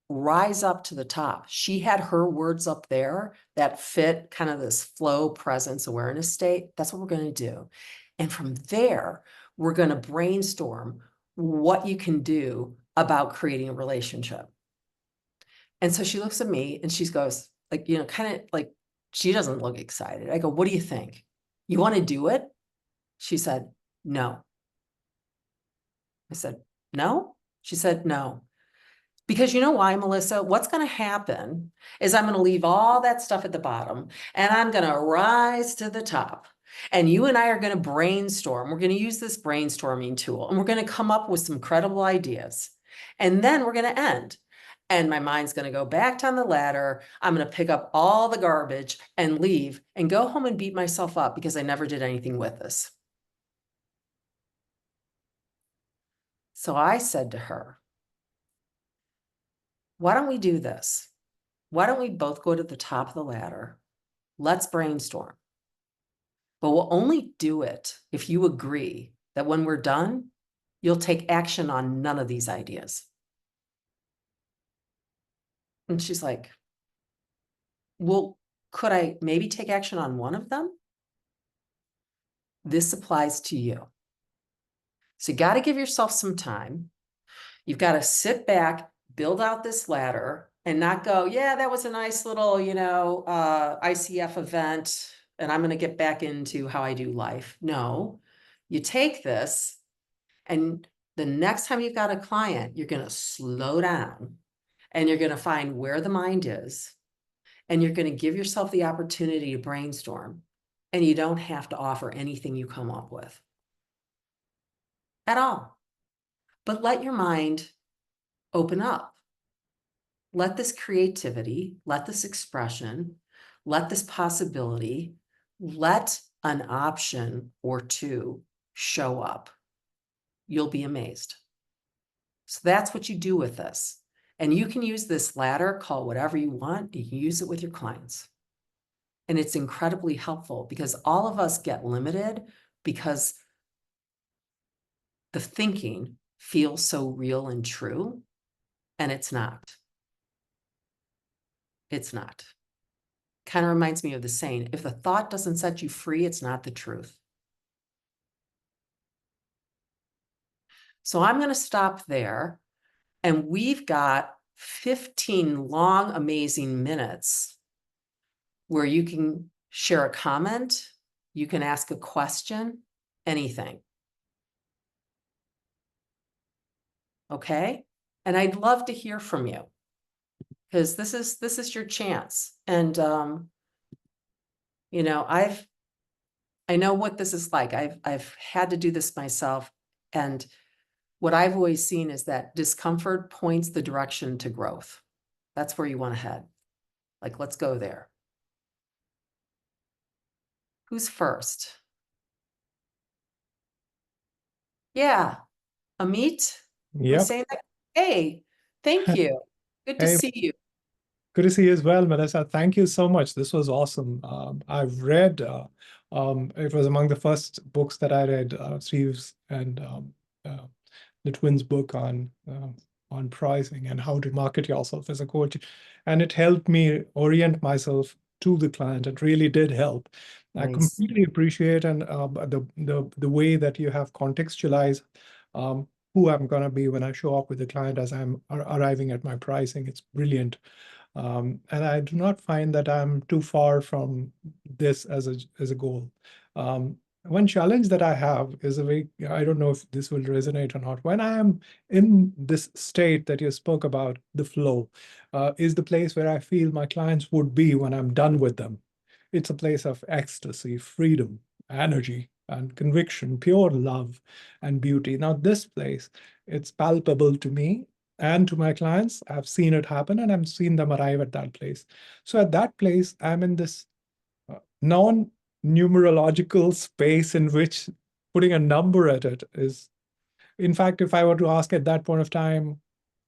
rise up to the top. She had her words up there that fit kind of this flow, presence, awareness state. That's what we're going to do. And from there, we're going to brainstorm what you can do about creating a relationship. And so she looks at me and she goes, like, kind of like, she doesn't look excited. I go, what do you think? You want to do it? She said, no. I said, no? She said, no. Because you know why, Melissa? What's going to happen is I'm going to leave all that stuff at the bottom and I'm going to rise to the top. And you and I are going to brainstorm. We're going to use this brainstorming tool and we're going to come up with some credible ideas. And then we're going to end. And my mind's going to go back down the ladder. I'm going to pick up all the garbage and leave and go home and beat myself up because I never did anything with this. So I said to her, why don't we do this? Why don't we both go to the top of the ladder? Let's brainstorm. But we'll only do it if you agree that when we're done, you'll take action on none of these ideas. And she's like, well, could I maybe take action on one of them? This applies to you. So you got to give yourself some time. You've got to sit back, build out this ladder, and not go, yeah, that was a nice little, ICF event, and I'm going to get back into how I do life. No, you take this, and the next time you've got a client, you're going to slow down, and you're going to find where the mind is, and you're going to give yourself the opportunity to brainstorm, and you don't have to offer anything you come up with at all. But let your mind open up. Let this creativity, let this expression, let this possibility, let an option or two show up. You'll be amazed. So that's what you do with this. And you can use this ladder, call it whatever you want. You can use it with your clients. And it's incredibly helpful because all of us get limited because the thinking feels so real and true, and it's not. It's not. Kind of reminds me of the saying, if the thought doesn't set you free, it's not the truth. So I'm going to stop there. And we've got 15 long, amazing minutes where you can share a comment, you can ask a question, anything. Okay? And I'd love to hear from you because this is your chance. And I know what this is like. I've had to do this myself. And what I've always seen is that discomfort points the direction to growth. That's where you want to head. Like, let's go there. Who's first? Yeah, Amit, Yep. Hussein. Hey, thank you. Good to Hey, see you. good to see you as well, Melissa. Thank you so much. This was awesome. I've read, it was among the first books that I read, Steve's and uh, the twins' book on pricing and how to market yourself as a coach. And it helped me orient myself to the client. It really did help. I Nice. completely appreciate and the way that you have contextualized who I'm going to be when I show up with the client as I'm arriving at my pricing. It's brilliant. And I do not find that I'm too far from this as a goal. One challenge that I have is I don't know if this will resonate or not. When I am in this state that you spoke about, the flow, is the place where I feel my clients would be when I'm done with them. It's a place of ecstasy, freedom, energy, and conviction, pure love and beauty. Now, this place, it's palpable to me and to my clients. I've seen it happen and I've seen them arrive at that place. So at that place, I'm in this non-numerological space in which putting a number at it is, in fact, if I were to ask at that point of time,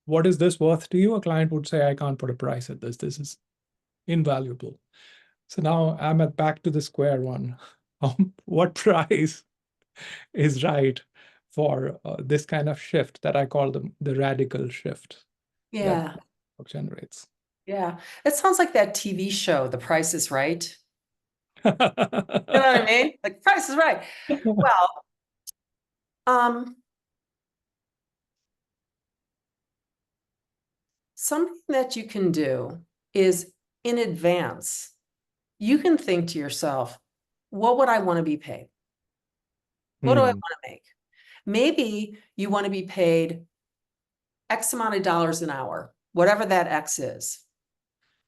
what is this worth to you? A client would say, I can't put a price at this. This is invaluable. So now I'm back to the square one. What price is right for this kind of shift that I call the radical shift Yeah. that generates. Yeah. It sounds like that TV show, The Price is Right. You know what I mean? Like, Price is Right. Well, something that you can do is in advance, you can think to yourself, what would I want to be paid? What do I Hmm. want to make? Maybe you want to be paid X amount of dollars an hour, whatever that X is.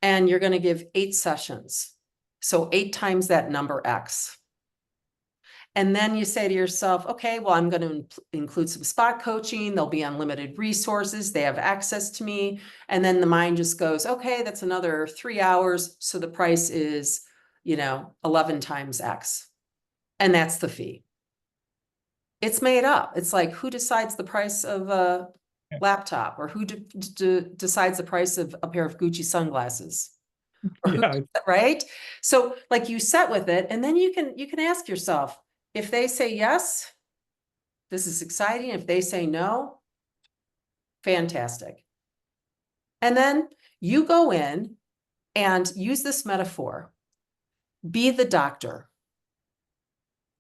And you're going to give 8 sessions. So 8 times that number X. And then you say to yourself, okay, well, I'm going to include some spot coaching. There'll be unlimited resources. They have access to me. And then the mind just goes, okay, that's another 3 hours. So the price is, 11 times X. And that's the fee. It's made up. It's like, who decides the price of a laptop, or who decides the price of a pair of Gucci sunglasses? Or who, Yeah, right? So like you set with it, and then you can ask yourself, if they say yes, this is exciting. If they say no, fantastic. And then you go in and use this metaphor. Be the doctor.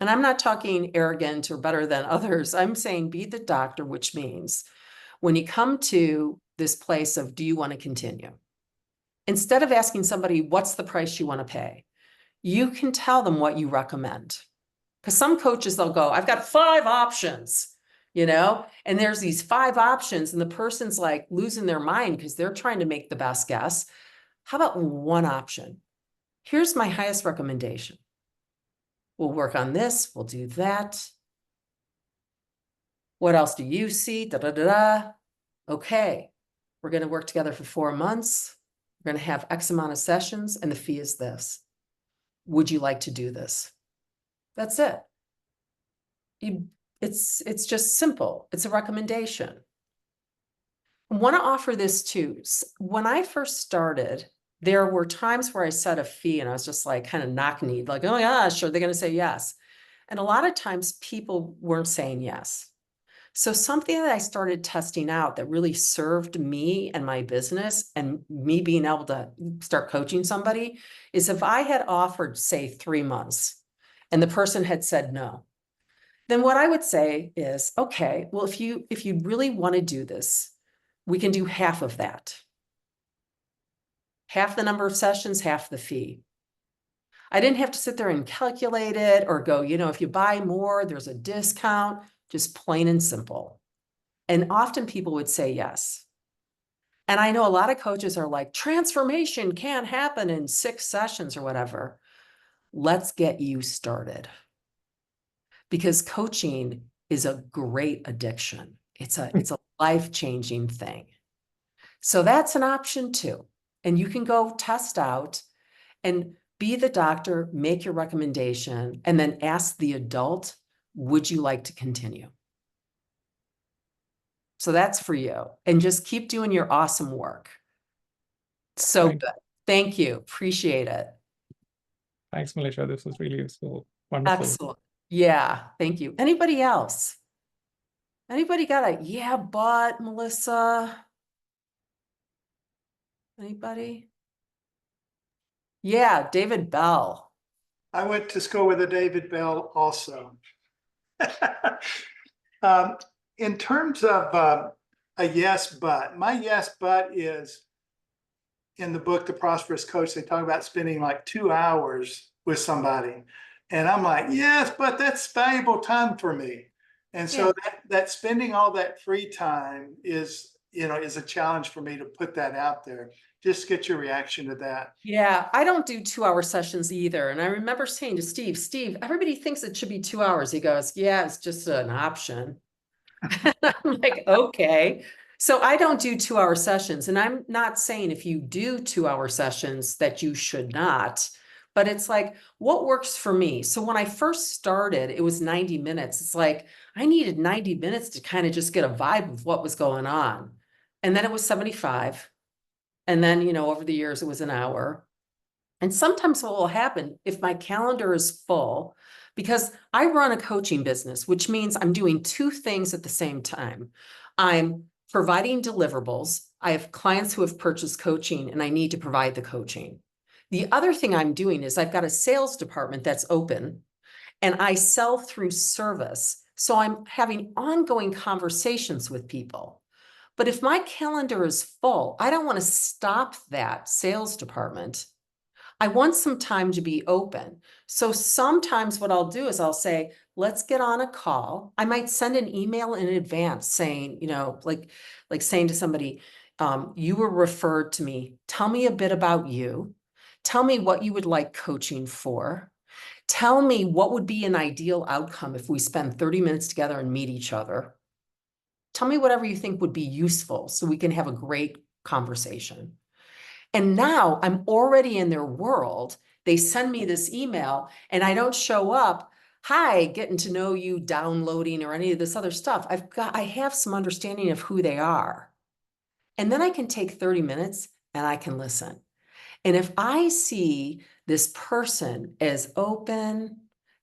And I'm not talking arrogant or better than others. I'm saying be the doctor, which means when you come to this place of, do you want to continue? Instead of asking somebody, what's the price you want to pay? You can tell them what you recommend. Because some coaches, they'll go, I've got 5 options, and there's these 5 options, and the person's like losing their mind because they're trying to make the best guess. How about one option? Here's my highest recommendation. We'll work on this. We'll do that. What else do you see? Da, da, da, da. Okay. We're going to work together for 4 months. We're going to have X amount of sessions, and the fee is this. Would you like to do this? That's it. It's just simple. It's a recommendation. I want to offer this too. When I first started, there were times where I set a fee and I was just like kind of knock-kneed, like, oh my gosh, are they going to say yes? And a lot of times people weren't saying yes. So something that I started testing out that really served me and my business and me being able to start coaching somebody is if I had offered, say, 3 months and the person had said no, then what I would say is, okay, well, if you really want to do this, we can do half of that. Half the number of sessions, half the fee. I didn't have to sit there and calculate it or go, if you buy more, there's a discount, just plain and simple. And often people would say yes. And I know a lot of coaches are like, transformation can't happen in 6 sessions or whatever. Let's get you started. Because coaching is a great addiction. It's a life-changing thing. So that's an option too. And you can go test out and be the doctor, make your recommendation, and then ask the adult, would you like to continue? So that's for you. And just keep doing your awesome work. So Thank good. Thank you. Appreciate it. Thanks, Melissa. This was really useful. Wonderful. Excellent. Yeah. Thank you. Anybody else? Anybody got a yeah, but Melissa? Anybody? Yeah, David Bell. I went to school with a David Bell also. In terms of a yes, but, my yes, but is in the book, The Prosperous Coach. They talk about spending like 2 hours with somebody. And I'm like, yes, but that's valuable time for me. And so that spending all that free time is a challenge for me to put that out there. Just get your reaction to that. Yeah, I don't do 2-hour sessions either. And I remember saying to Steve, everybody thinks it should be 2 hours. He goes, yeah, it's just an option. I'm like, okay. So I don't do 2-hour sessions. And I'm not saying if you do 2-hour sessions that you should not, but it's like, what works for me? So when I first started, it was 90 minutes. It's like, I needed 90 minutes to kind of just get a vibe of what was going on. And then it was 75. And then, over the years, it was an hour. And sometimes what will happen if my calendar is full, because I run a coaching business, which means I'm doing 2 things at the same time. I'm providing deliverables. I have clients who have purchased coaching and I need to provide the coaching. The other thing I'm doing is I've got a sales department that's open and I sell through service. So I'm having ongoing conversations with people. But if my calendar is full, I don't want to stop that sales department. I want some time to be open. So sometimes what I'll do is I'll say, let's get on a call. I might send an email in advance saying, like saying to somebody, you were referred to me. Tell me a bit about you. Tell me what you would like coaching for. Tell me what would be an ideal outcome if we spend 30 minutes together and meet each other. Tell me whatever you think would be useful so we can have a great conversation. And now I'm already in their world. They send me this email and I don't show up. Hi, getting to know you, downloading, or any of this other stuff. I have some understanding of who they are. And then I can take 30 minutes and I can listen. And if I see this person as open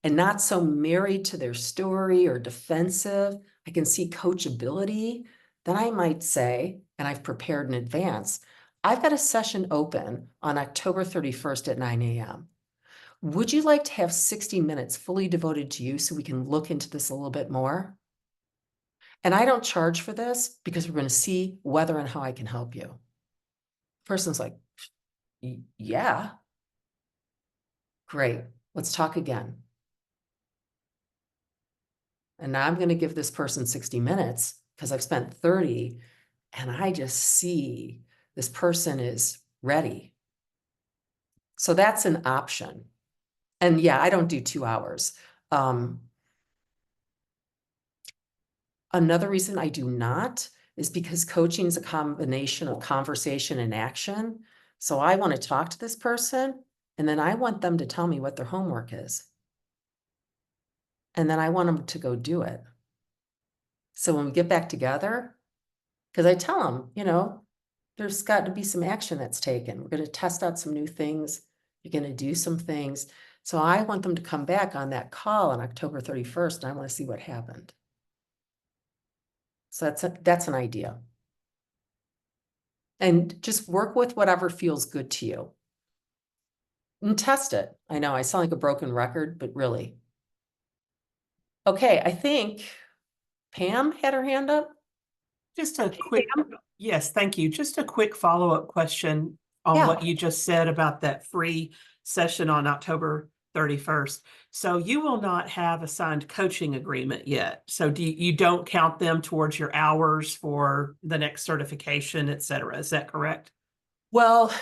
and not so married to their story or defensive, I can see coachability, then I might say, and I've prepared in advance, I've got a session open on October 31st at 9 a.m. Would you like to have 60 minutes fully devoted to you so we can look into this a little bit more? And I don't charge for this because we're going to see whether and how I can help you. Person's like, yeah. Great. Let's talk again. And now I'm going to give this person 60 minutes because I've spent 30 and I just see this person is ready. So that's an option. And yeah, I don't do 2 hours. Another reason I do not is because coaching is a combination of conversation and action. So I want to talk to this person and then I want them to tell me what their homework is. And then I want them to go do it. So when we get back together, because I tell them, there's got to be some action that's taken. We're going to test out some new things. You're going to do some things. So I want them to come back on that call on October 31st, and I want to see what happened. So that's an idea. And just work with whatever feels good to you. And test it. I know I sound like a broken record, but really. Okay, I think Pam had her hand up. Just a quick, yes, thank you. Just a quick follow-up question on what you just said about that free session on October 31st. So you will not have a signed coaching agreement yet. So you don't count them towards your hours for the next certification, et cetera. Is that correct? Well,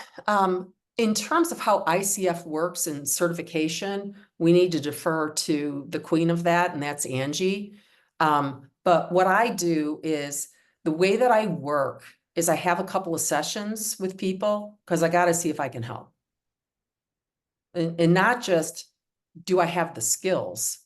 in terms of how ICF works in certification, we need to defer to the queen of that, and that's Angie. But what I do is the way that I work is I have a couple of sessions with people because I got to see if I can help. And not just, do I have the skills,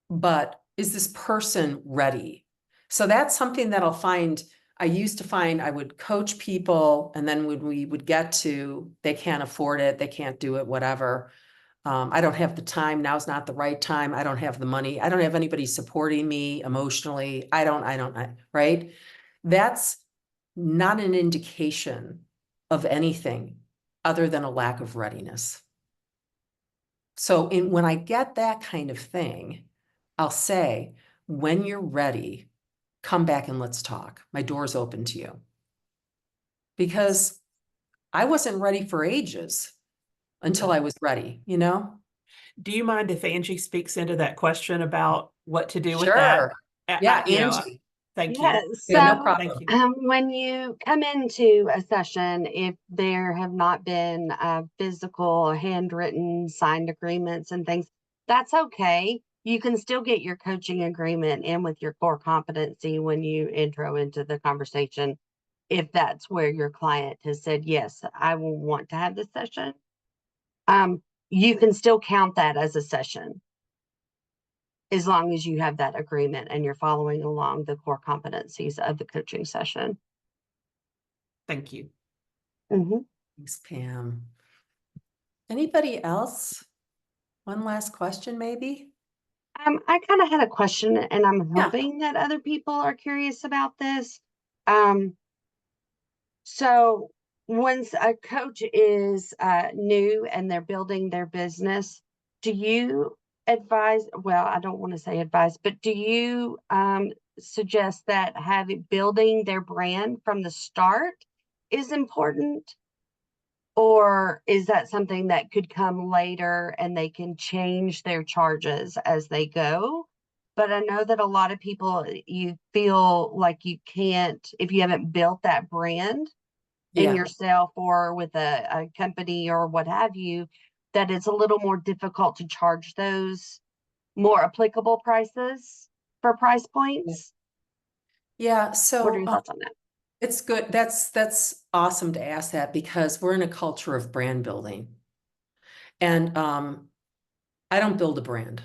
but is this person ready? So that's something that I'll find. I used to find I would coach people, and then when we would get to, they can't afford it, they can't do it, whatever. I don't have the time. Now's not the right time. I don't have the money. I don't have anybody supporting me emotionally. Right? That's not an indication of anything other than a lack of readiness. So when I get that kind of thing, I'll say, when you're ready, come back and let's talk. My door's open to you. Because I wasn't ready for ages until I was ready, Do you mind if Angie speaks into that question about what to do with Sure. that? Yeah, Angie. Thank Yeah, you. so Yeah, no problem. Thank you. when you come into a session, if there have not been physical, handwritten, signed agreements and things, that's okay. You can still get your coaching agreement in with your core competency when you intro into the conversation, if that's where your client has said, yes, I will want to have this session. You can still count that as a session, as long as you have that agreement and you're following along the core competencies of the coaching session. Thank you. Mm-hmm. Thanks, Pam. Anybody else? One last question, maybe? I kind of had a question, and I'm hoping that other people are curious about this. So once a coach is new and they're building their business, do you advise, well, I don't want to say advise, but do you suggest that building their brand from the start is important? Or is that something that could come later and they can change their charges as they go? But I know that a lot of people, you feel like you can't, if you haven't built that brand in Yeah. yourself or with a company or what have you, that it's a little more difficult to charge those more applicable prices for price points. Yeah. What are So your thoughts on that? it's good. That's awesome to ask that, because we're in a culture of brand building. And I don't build a brand.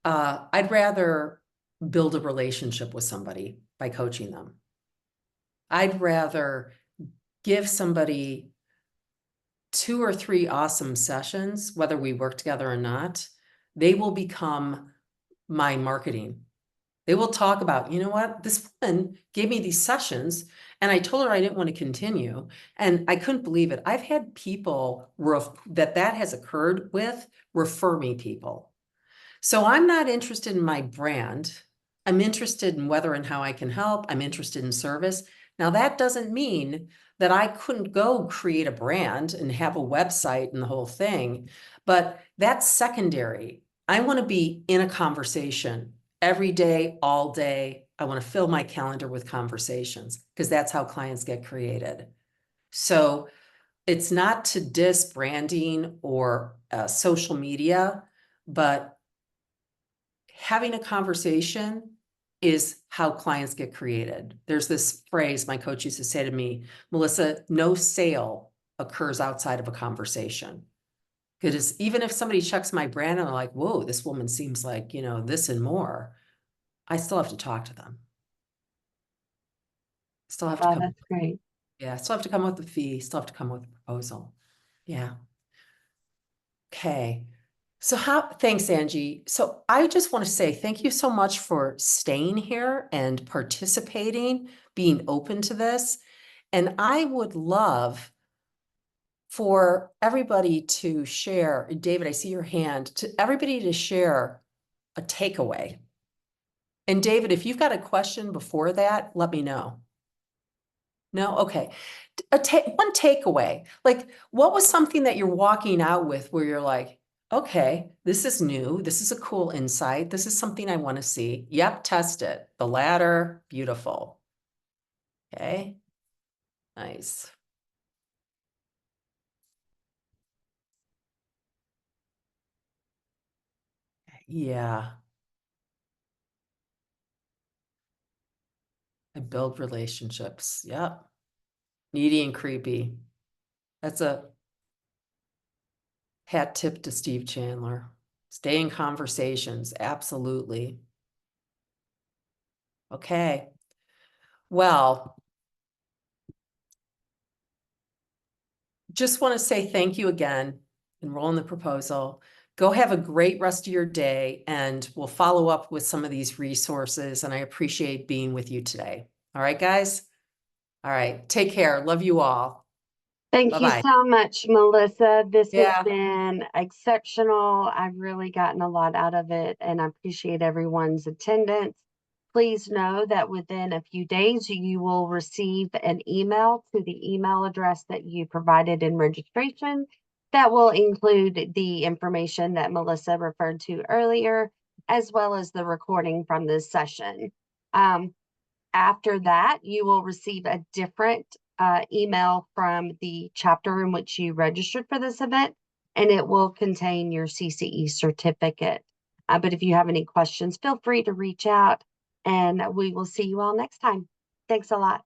I'd rather build a relationship with somebody by coaching them. I'd rather give somebody 2 or 3 awesome sessions, whether we work together or not. They will become my marketing. They will talk about, you know what, this woman gave me these sessions and I told her I didn't want to continue. And I couldn't believe it. I've had people that has occurred with refer me people. So I'm not interested in my brand. I'm interested in whether and how I can help. I'm interested in service. Now, that doesn't mean that I couldn't go create a brand and have a website and the whole thing, but that's secondary. I want to be in a conversation every day, all day. I want to fill my calendar with conversations, because that's how clients get created. So it's not to diss branding or social media, but having a conversation is how clients get created. There's this phrase my coach used to say to me, Melissa, no sale occurs outside of a conversation. Because even if somebody checks my brand and they're like, whoa, this woman seems like, you know, this and more, I still have to talk to them. Still have to Oh, come. that's great. Yeah, still have to come with a fee, still have to come with a proposal. Yeah. Okay. So thanks, Angie. So I just want to say thank you so much for staying here and participating, being open to this. And I would love for everybody to share, David, I see your hand, to everybody to share a takeaway. And David, if you've got a question before that, let me know. No? Okay. One takeaway, like what was something that you're walking out with where you're like, okay, this is new. This is a cool insight. This is something I want to see. Yep, test it. The ladder, beautiful. Okay, nice. Yeah. I build relationships. Yep. Needy and creepy. That's a hat tip to Steve Chandler. Stay in conversations. Absolutely. Okay. Well, just want to say thank you again. Enroll in the proposal. Go have a great rest of your day, and we'll follow up with some of these resources. And I appreciate being with you today. All right, guys? All right. Take care. Love you all. Thank you Bye-bye. so much, Melissa. This has Yeah. been exceptional. I've really gotten a lot out of it, and I appreciate everyone's attendance. Please know that within a few days, you will receive an email to the email address that you provided in registration that will include the information that Melissa referred to earlier, as well as the recording from this session. After that, you will receive a different email from the chapter in which you registered for this event, and it will contain your CCE certificate. But if you have any questions, feel free to reach out, and we will see you all next time. Thanks a lot.